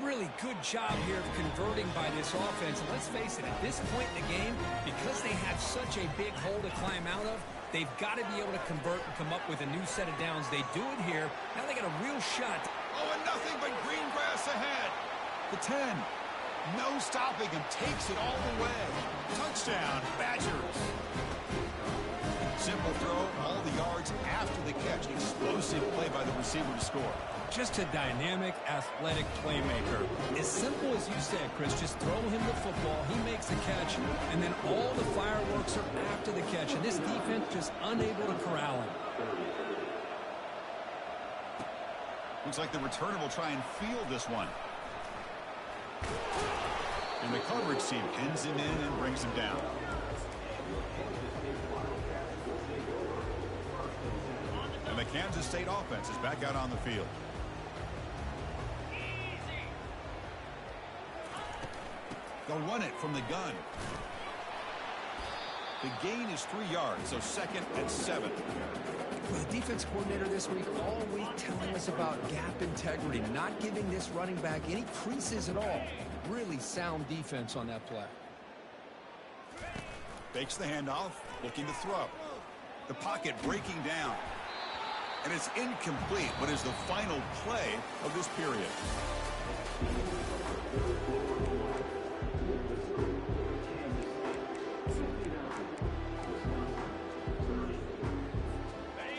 Really good job here of converting by this offense. And let's face it, at this point in the game, because they have such a big hole to climb out of, they've got to be able to convert and come up with a new set of downs. They do it here. Now they got a real shot. Oh, and nothing but green grass ahead. The 10. No stopping him. Takes it all the way. Touchdown, Badgers. Simple throw, all the yards after the catch. Explosive play by the receiver to score. Just a dynamic, athletic playmaker. As simple as you said, Chris, just throw him the football, he makes the catch, and then all the fireworks are after the catch. And this defense just unable to corral him. Looks like the returner will try and field this one. And the coverage team pins him in and brings him down. And the Kansas State offense is back out on the field. They'll run it from the gun. The gain is 3 yards, so 2nd and 7. Well, the defense coordinator this week all week telling us about gap integrity, not giving this running back any creases at all. Really sound defense on that play. Fakes the handoff, looking to throw. The pocket breaking down. And it's incomplete, but is the final play of this period.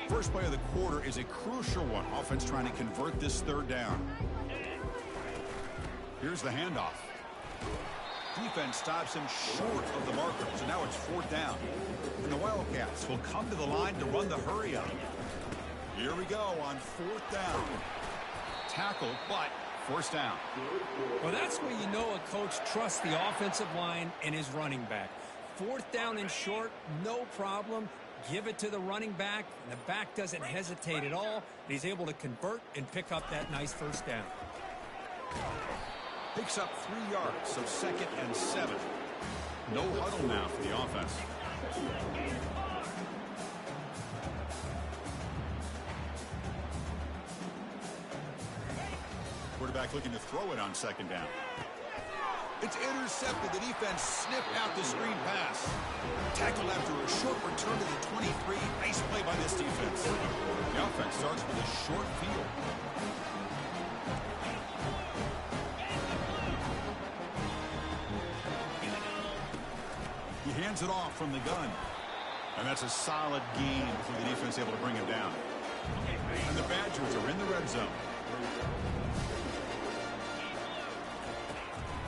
First play of the quarter is a crucial one. Offense trying to convert this 3rd down. Here's the handoff. Defense stops him short of the marker, so now it's 4th down. And the Wildcats will come to the line to run the hurry up. Here we go on 4th down. Tackle, but 1st down. Well, that's where you know a coach trusts the offensive line and his running back. 4th down and short, no problem. Give it to the running back, and the back doesn't hesitate at all. He's able to convert and pick up that nice 1st down. Picks up 3 yards, so 2nd and 7. No huddle now for the offense. Quarterback looking to throw it on 2nd down. It's intercepted. The defense snipped out the screen pass. Tackled after a short return to the 23. Nice play by this defense. The offense starts with a short field. He hands it off from the gun. And that's a solid gain for the defense able to bring him down. And the Badgers are in the red zone.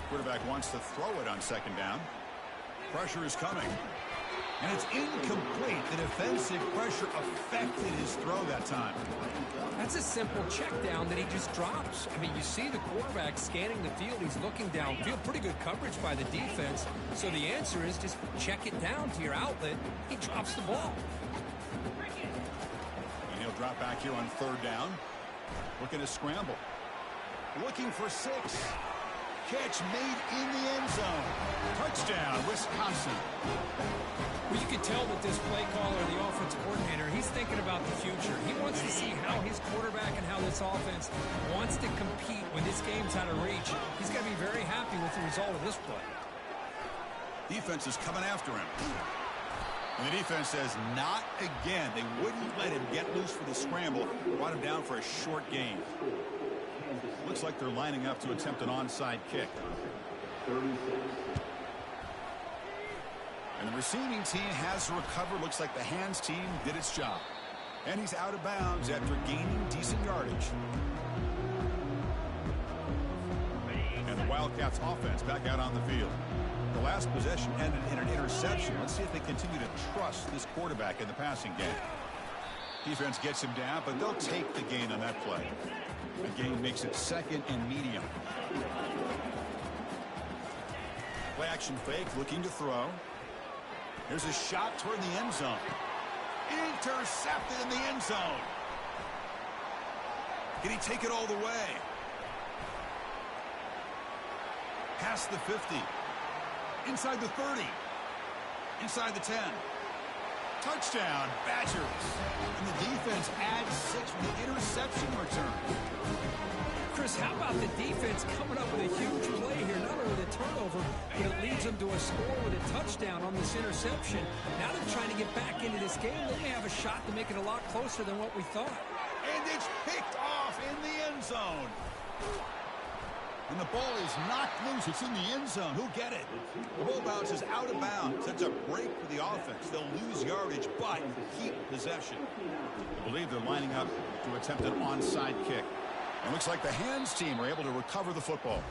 Quarterback wants to throw it on 2nd down. Pressure is coming. And it's incomplete. The defensive pressure affected his throw that time. That's a simple check down that he just drops. I mean, you see the quarterback scanning the field. He's looking downfield. Pretty good coverage by the defense. So the answer is just check it down to your outlet. He drops the ball. And he'll drop back here on 3rd down. Looking to scramble. Looking for 6. Catch made in the end zone. Touchdown, Wisconsin. Well, you can tell that this play caller, the offensive coordinator, he's thinking about the future. He wants to see how his quarterback and how this offense wants to compete when this game's out of reach. He's going to be very happy with the result of this play. Defense is coming after him. And the defense says, not again. They wouldn't let him get loose for the scramble. Brought him down for a short gain. Looks like they're lining up to attempt an onside kick. And the receiving team has recovered. Looks like the hands team did its job. And he's out of bounds after gaining decent yardage. And the Wildcats offense back out on the field. The last possession ended in an interception. Let's see if they continue to trust this quarterback in the passing game. Defense gets him down, but they'll take the gain on that play. The gain makes it 2nd and medium. Play action fake, looking to throw. Here's a shot toward the end zone. Intercepted in the end zone. Can he take it all the way? Past the 50. Inside the 30. Inside the 10. Touchdown, Badgers. And the defense adds 6 with the interception return. Chris, how about the defense coming up with a huge play here? Not only with a turnover, but it leads them to a score with a touchdown on this interception. Now they're trying to get back into this game. They may have a shot to make it a lot closer than what we thought. And it's picked off in the end zone. And the ball is knocked loose. It's in the end zone. Who'll get it? The ball bounces out of bounds. That's a break for the offense. They'll lose yardage, but keep possession. I believe they're lining up to attempt an onside kick. And looks like the hands team are able to recover the football.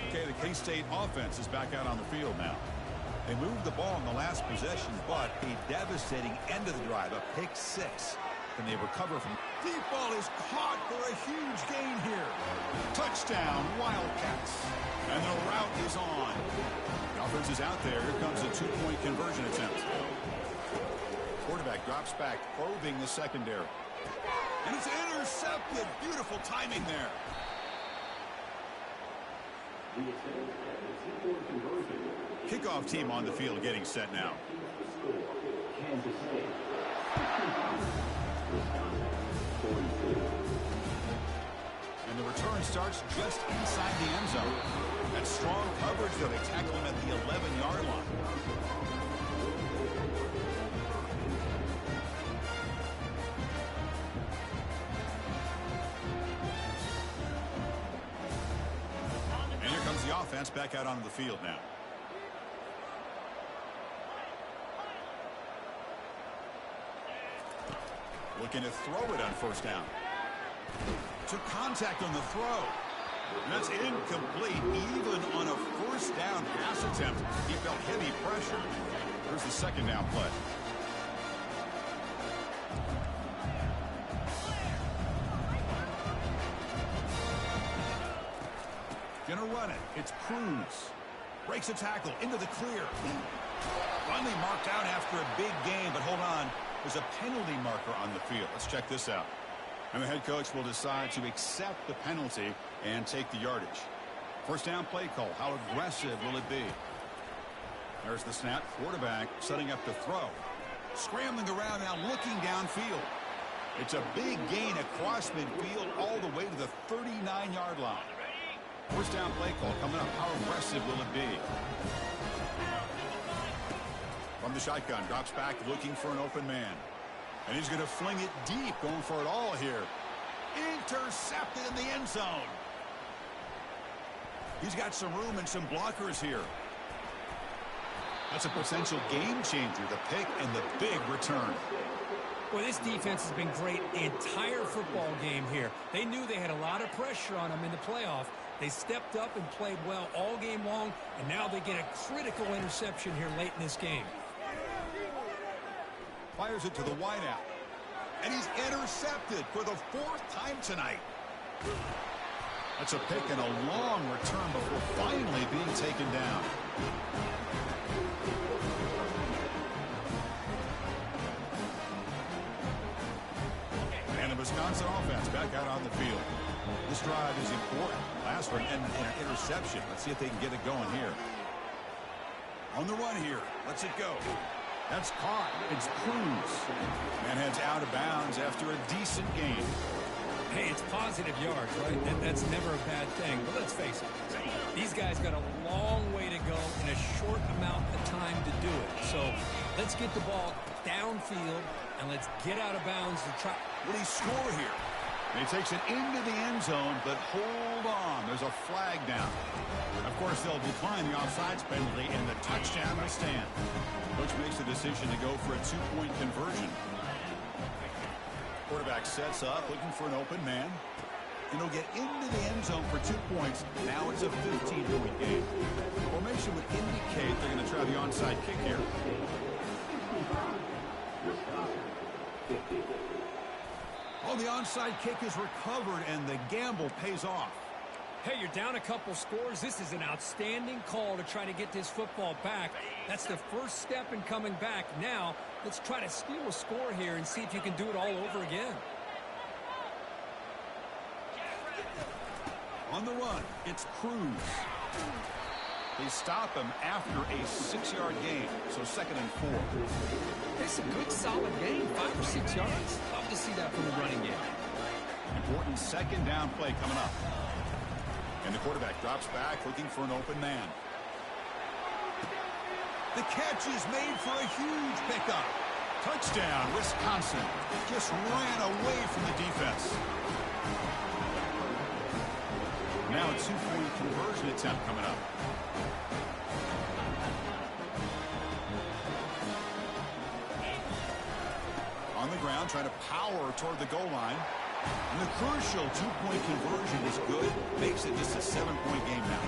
Okay, the K-State offense is back out on the field now. They moved the ball in the last possession, but a devastating end of the drive, a pick 6. Can they recover from Deep ball is caught for a huge gain here. Touchdown, Wildcats. And the route is on. The offense is out there. Here comes a two-point conversion attempt. Quarterback drops back, probing the secondary. And it's intercepted. Beautiful timing there. Kickoff team on the field getting set now. And the return starts just inside the end zone. That strong coverage, though, they tackle him at the 11-yard line. And here comes the offense back out onto the field now. Looking to throw it on first down. Took contact on the throw. And that's incomplete. Even on a first down pass attempt, he felt heavy pressure. There's the second down play. Gonna run it. It's Cruz. Breaks a tackle into the clear. Finally marked out after a big game, but hold on. There's a penalty marker on the field. Let's check this out. And the head coach will decide to accept the penalty and take the yardage. First down play call. How aggressive will it be? There's the snap. Quarterback setting up the throw. Scrambling around now, looking downfield. It's a big gain across midfield all the way to the 39-yard line. First down play call coming up. How aggressive will it be? From the shotgun, drops back, looking for an open man. And he's going to fling it deep, going for it all here. Intercepted in the end zone. He's got some room and some blockers here. That's a potential game changer, the pick and the big return. Well, this defense has been great the entire football game here. They knew they had a lot of pressure on them in the playoff. They stepped up and played well all game long, and now they get a critical interception here late in this game. Fires it to the wideout. And he's intercepted for the fourth time tonight. That's a pick and a long return before finally being taken down. And the Wisconsin offense back out on the field. This drive is important. Last one and an interception. Let's see if they can get it going here. On the run here. Let's it go. That's caught. It's Cruz. And heads out of bounds after a decent game. Hey, it's positive yards, right? That's never a bad thing. But let's face it, these guys got a long way to go in a short amount of time to do it. So let's get the ball downfield and let's get out of bounds to try. Will he score here? And he takes it into the end zone, but hold on. There's a flag down. Of course, they'll decline the offsides penalty, and the touchdown will stand. Coach makes the decision to go for a two-point conversion. Quarterback sets up, looking for an open man. And he'll get into the end zone for 2 points. Now it's a 15-point game. Formation would indicate they're going to try the onside kick here. Oh, the onside kick is recovered, and the gamble pays off. Hey, you're down a couple scores. This is an outstanding call to try to get this football back. That's the first step in coming back. Now, let's try to steal a score here and see if you can do it all over again. On the run, it's Cruz. They stop him after a 6-yard gain, so 2nd and 4. It's a good, solid gain, 5 or 6 yards. Love to see that from the running game. Important second down play coming up. And the quarterback drops back, looking for an open man. The catch is made for a huge pickup. Touchdown, Wisconsin. Just ran away from the defense. Now a 2-point conversion attempt coming up. On the ground, trying to power toward the goal line. And the crucial 2-point conversion is good. Makes it just a 7-point game now.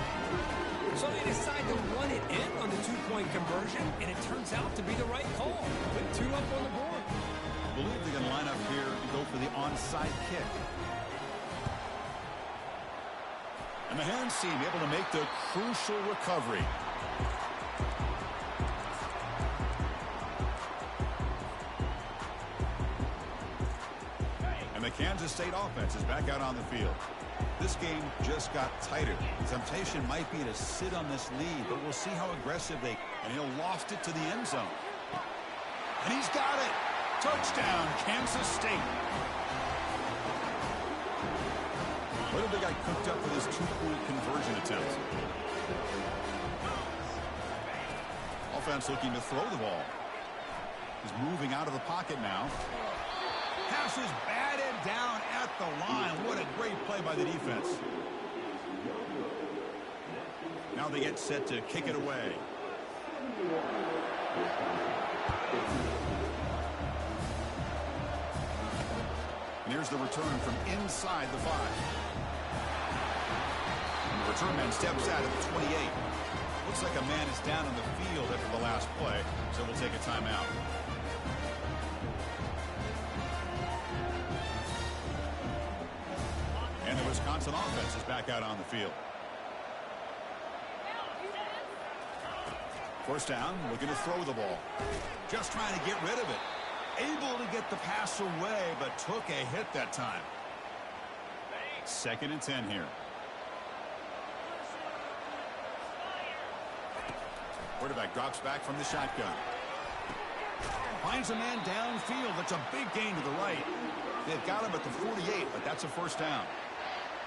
So they decide to run it in on the 2-point conversion, and it turns out to be the right call. Put 2 up on the board. I believe they're going to line up here and go for the onside kick. And the hands team able to make the crucial recovery. And the Kansas State offense is back out on the field. This game just got tighter. The temptation might be to sit on this lead, but we'll see how aggressive they... And he'll loft it to the end zone. And he's got it. Touchdown, Kansas State. What have they got cooked up for this two-point conversion attempt? Offense looking to throw the ball. He's moving out of the pocket now. Pass is batted down at the line. What a great play by the defense. Now they get set to kick it away. And here's the return from inside the 5. And the return man steps out at the 28. Looks like a man is down on the field after the last play, so we'll take a timeout. And the Wisconsin offense is back out on the field. First down, looking to throw the ball. Just trying to get rid of it. Able to get the pass away, but took a hit that time. 2nd and 10 here. Quarterback drops back from the shotgun. Finds a man downfield. That's a big gain to the right. They've got him at the 48, but that's a first down.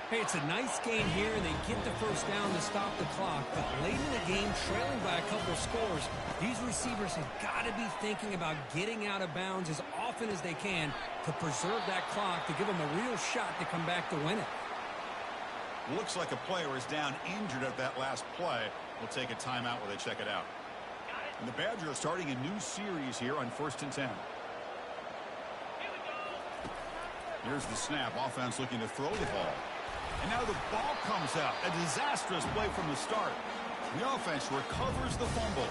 Hey, it's a nice gain here, and they get the first down to stop the clock. But late in the game, trailing by a couple of scores, these receivers have got to be thinking about getting out of bounds as often as they can to preserve that clock, to give them a real shot to come back to win it. Looks like a player is down injured at that last play. We'll take a timeout while they check it out. And the Badgers are starting a new series here on 1st and 10. Here's the snap. Offense looking to throw the ball. And now the ball comes out. A disastrous play from the start. The offense recovers the fumble.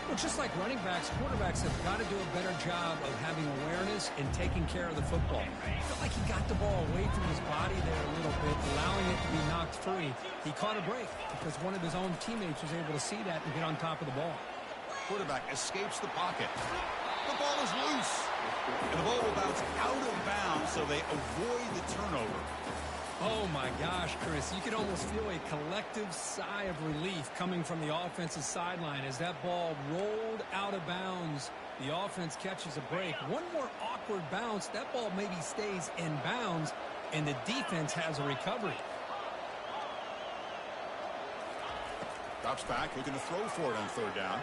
Well, just like running backs, quarterbacks have got to do a better job of having awareness and taking care of the football. I felt like he got the ball away from his body there a little bit, allowing it to be knocked free. He caught a break because one of his own teammates was able to see that and get on top of the ball. Quarterback escapes the pocket. The ball is loose. And the ball will bounce out of bounds, so they avoid the turnover. Oh, my gosh, Chris. You could almost feel a collective sigh of relief coming from the offensive sideline as that ball rolled out of bounds. The offense catches a break. One more awkward bounce. That ball maybe stays in bounds, and the defense has a recovery. Drops back, looking to throw for it on 3rd down.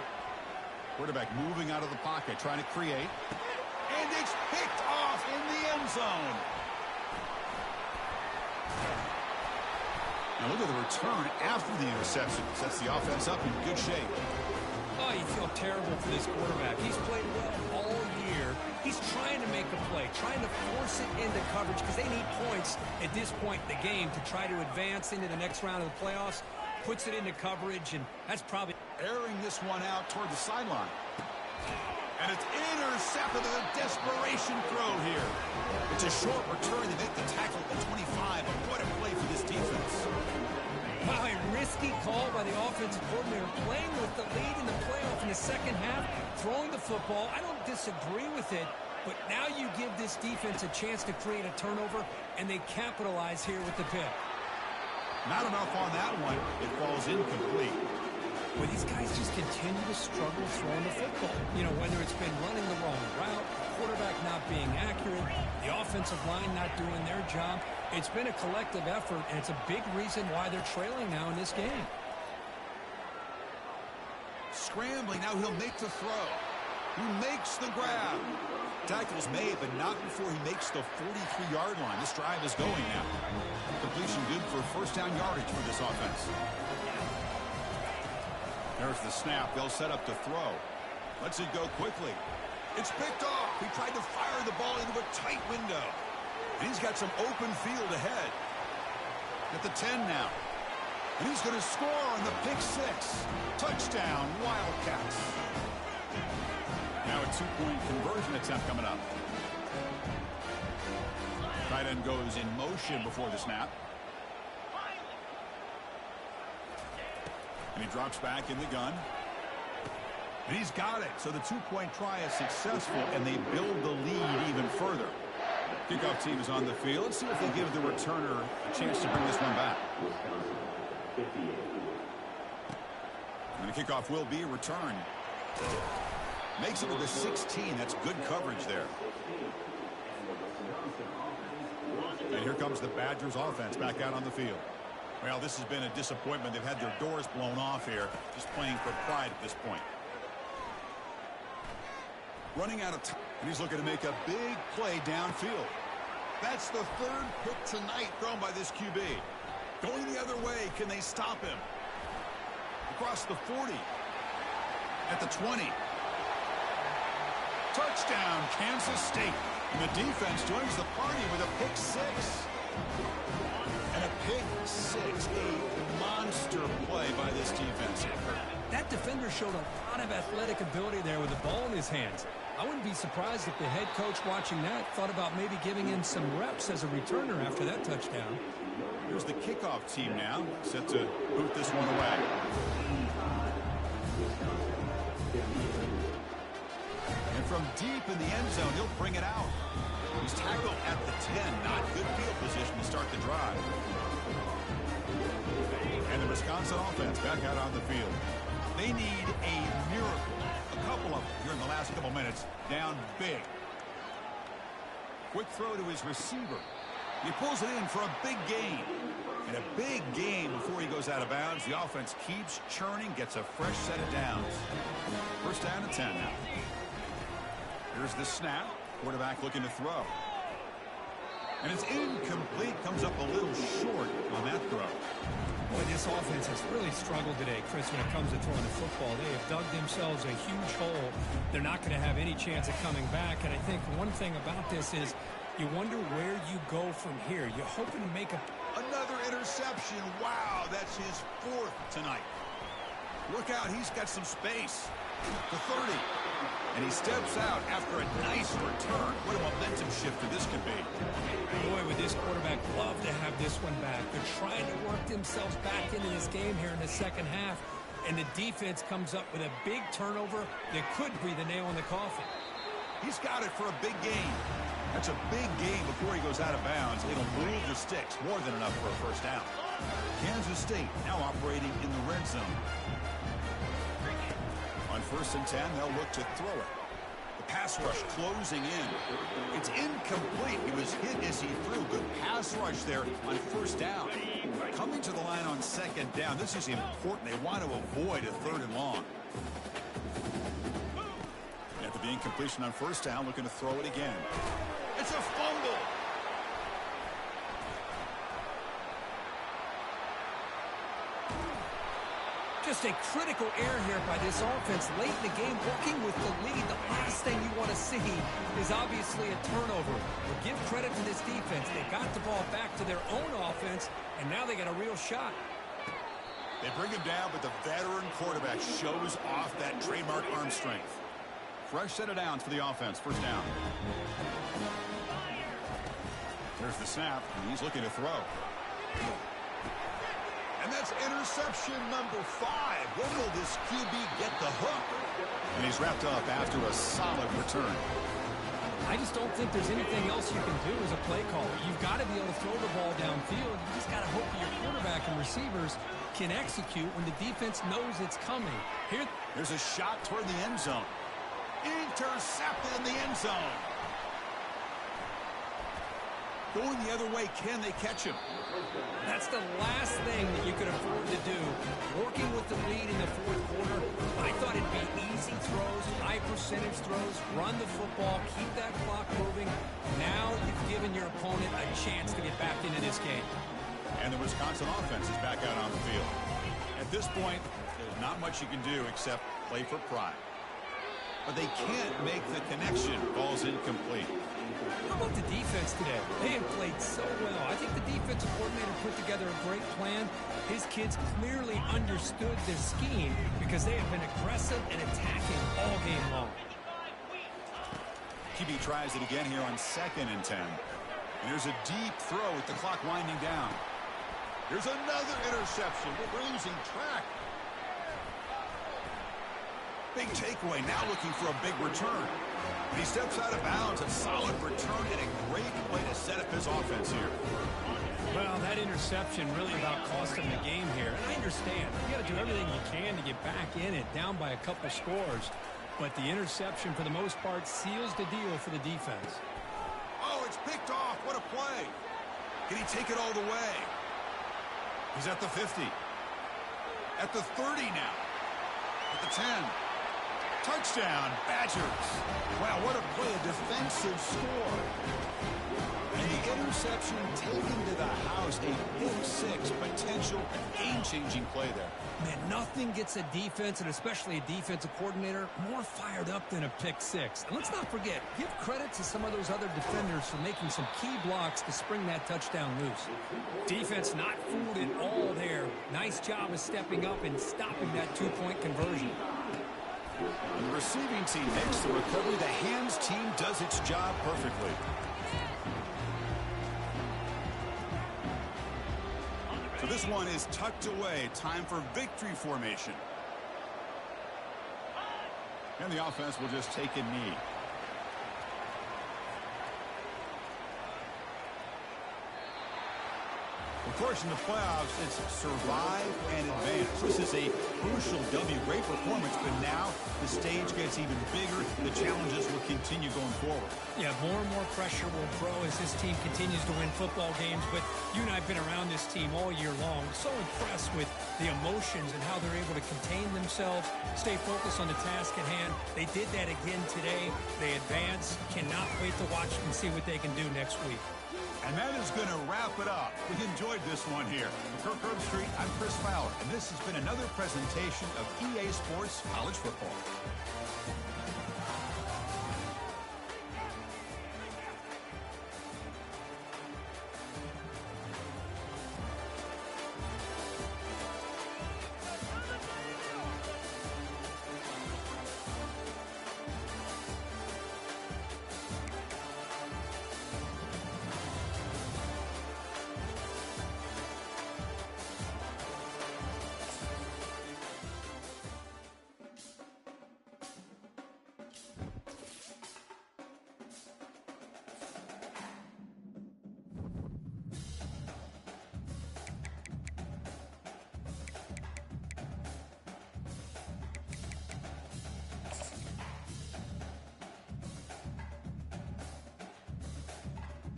Quarterback moving out of the pocket, trying to create. And it's picked off in the end zone. Now look at the return after the interception. Sets the offense up in good shape. Oh, you feel terrible for this quarterback. He's played well all year. He's trying to make a play, trying to force it into coverage because they need points at this point in the game to try to advance into the next round of the playoffs. Puts it into coverage, and that's probably... Airing this one out toward the sideline. And it's intercepted with a desperation throw here. It's a short return. They make the tackle at the 25. But what a play for this defense. Wow, a risky call by the offensive coordinator, playing with the lead in the playoff in the second half, throwing the football. I don't disagree with it, but now you give this defense a chance to create a turnover, and they capitalize here with the pick. Not enough on that one. It falls incomplete. Well, these guys just continue to struggle throwing the football. You know, whether it's been running the wrong route, the quarterback not being accurate, the offensive line not doing their job. It's been a collective effort, and it's a big reason why they're trailing now in this game. Scrambling, now he'll make the throw. He makes the grab. Tackles made, but not before he makes the 43-yard line. This drive is going now. Completion good for first down yardage for this offense. There's the snap. They'll set up to throw. Lets it go quickly. It's picked off. He tried to fire the ball into a tight window. And he's got some open field ahead. At the 10 now. And he's going to score on the pick 6. Touchdown, Wildcats. Now a 2-point conversion attempt coming up. Tight end goes in motion before the snap. And he drops back in the gun. And he's got it. So the two-point try is successful, and they build the lead even further. Kickoff team is on the field. Let's see if they give the returner a chance to bring this one back. And the kickoff will be returned. Makes it to the 16. That's good coverage there. And here comes the Badgers offense back out on the field. Well, this has been a disappointment. They've had their doors blown off here, just playing for pride at this point. Running out of time, and he's looking to make a big play downfield. That's the third pick tonight thrown by this QB. Going the other way, can they stop him? Across the 40. At the 20. Touchdown, Kansas State. And the defense joins the party with a pick six. And a pick six, a monster play by this defense. That defender showed a lot of athletic ability there with the ball in his hands. I wouldn't be surprised if the head coach watching that thought about maybe giving him some reps as a returner after that touchdown. Here's the kickoff team now, set to boot this one away. And from deep in the end zone, he'll bring it out. He's tackled at the 10. Not good field position to start the drive. And the Wisconsin offense back out on the field. They need a miracle. A couple of them here in the last couple minutes. Down big. Quick throw to his receiver. He pulls it in for a big gain. And a big gain before he goes out of bounds. The offense keeps churning, gets a fresh set of downs. First down and 10 now. Here's the snap. Quarterback looking to throw. And it's incomplete. Comes up a little short on that throw. Boy, this offense has really struggled today, Chris, when it comes to throwing the football. They have dug themselves a huge hole. They're not going to have any chance of coming back. And I think one thing about this is you wonder where you go from here. You're hoping to make another interception. Wow, that's his fourth tonight. Look out, he's got some space. The 30. And he steps out after a nice return. What a momentum shifter this could be. Boy, would this quarterback love to have this one back. They're trying to work themselves back into this game here in the second half. And the defense comes up with a big turnover that could be the nail in the coffin. He's got it for a big gain. That's a big gain before he goes out of bounds. It'll move the sticks. More than enough for a first down. Kansas State now operating in the red zone. On 1st and 10, they'll look to throw it. The pass rush closing in. It's incomplete. He was hit as he threw. Good pass rush there on first down. Coming to the line on second down. This is important. They want to avoid a 3rd and long. After the incompletion on first down, looking to throw it again. It's a fumble. Just a critical error here by this offense late in the game, working with the lead. The last thing you want to see is obviously a turnover. But give credit to this defense. They got the ball back to their own offense, and now they got a real shot. They bring him down, but the veteran quarterback shows off that trademark arm strength. Fresh set of downs for the offense. First down. There's the snap, and he's looking to throw. And that's interception number 5. When will this QB get the hook? And he's wrapped up after a solid return. I just don't think there's anything else you can do as a play caller. You've got to be able to throw the ball downfield. You just got to hope that your quarterback and receivers can execute when the defense knows it's coming. Here's a shot toward the end zone. Intercepted in the end zone. Going the other way, can they catch him? That's the last thing that you could afford to do. Working with the lead in the 4th quarter, I thought it'd be easy throws, high percentage throws, run the football, keep that clock moving. Now you've given your opponent a chance to get back into this game. And the Wisconsin offense is back out on the field. At this point, there's not much you can do except play for pride. But they can't make the connection. Ball's incomplete. How about the defense today? They have played so well. I think the defensive coordinator put together a great plan. His kids clearly understood their scheme because they have been aggressive and attacking all game long. QB tries it again here on 2nd and 10. And here's a deep throw with the clock winding down. Here's another interception. We're losing track. Big takeaway, now looking for a big return. And he steps out of bounds. A solid return and a great way to set up his offense here. Well, that interception really about cost him the game here. And I understand. You got to do everything you can to get back in it, down by a couple scores. But the interception, for the most part, seals the deal for the defense. Oh, it's picked off. What a play. Can he take it all the way? He's at the 50. At the 30 now. At the 10. Touchdown, Badgers. Wow, what a play, a defensive score. And the interception taken to the house, a pick-6 potential game-changing play there. Man, nothing gets a defense, and especially a defensive coordinator, more fired up than a pick-6. And let's not forget, give credit to some of those other defenders for making some key blocks to spring that touchdown loose. Defense not fooled at all there. Nice job of stepping up and stopping that two-point conversion. And the receiving team makes the recovery. The hands team does its job perfectly. So this one is tucked away. Time for victory formation. And the offense will just take a knee. Of course, in the playoffs, it's survive and advance. This is a crucial W. Great performance, but now the stage gets even bigger. The challenges will continue going forward. Yeah, more and more pressure will grow as this team continues to win football games. But you and I have been around this team all year long. So impressed with the emotions and how they're able to contain themselves, stay focused on the task at hand. They did that again today. They advance. Cannot wait to watch and see what they can do next week. And that is going to wrap it up. We enjoyed this one here. For Kirk Herbstreit, I'm Chris Fowler, and this has been another presentation of EA Sports College Football.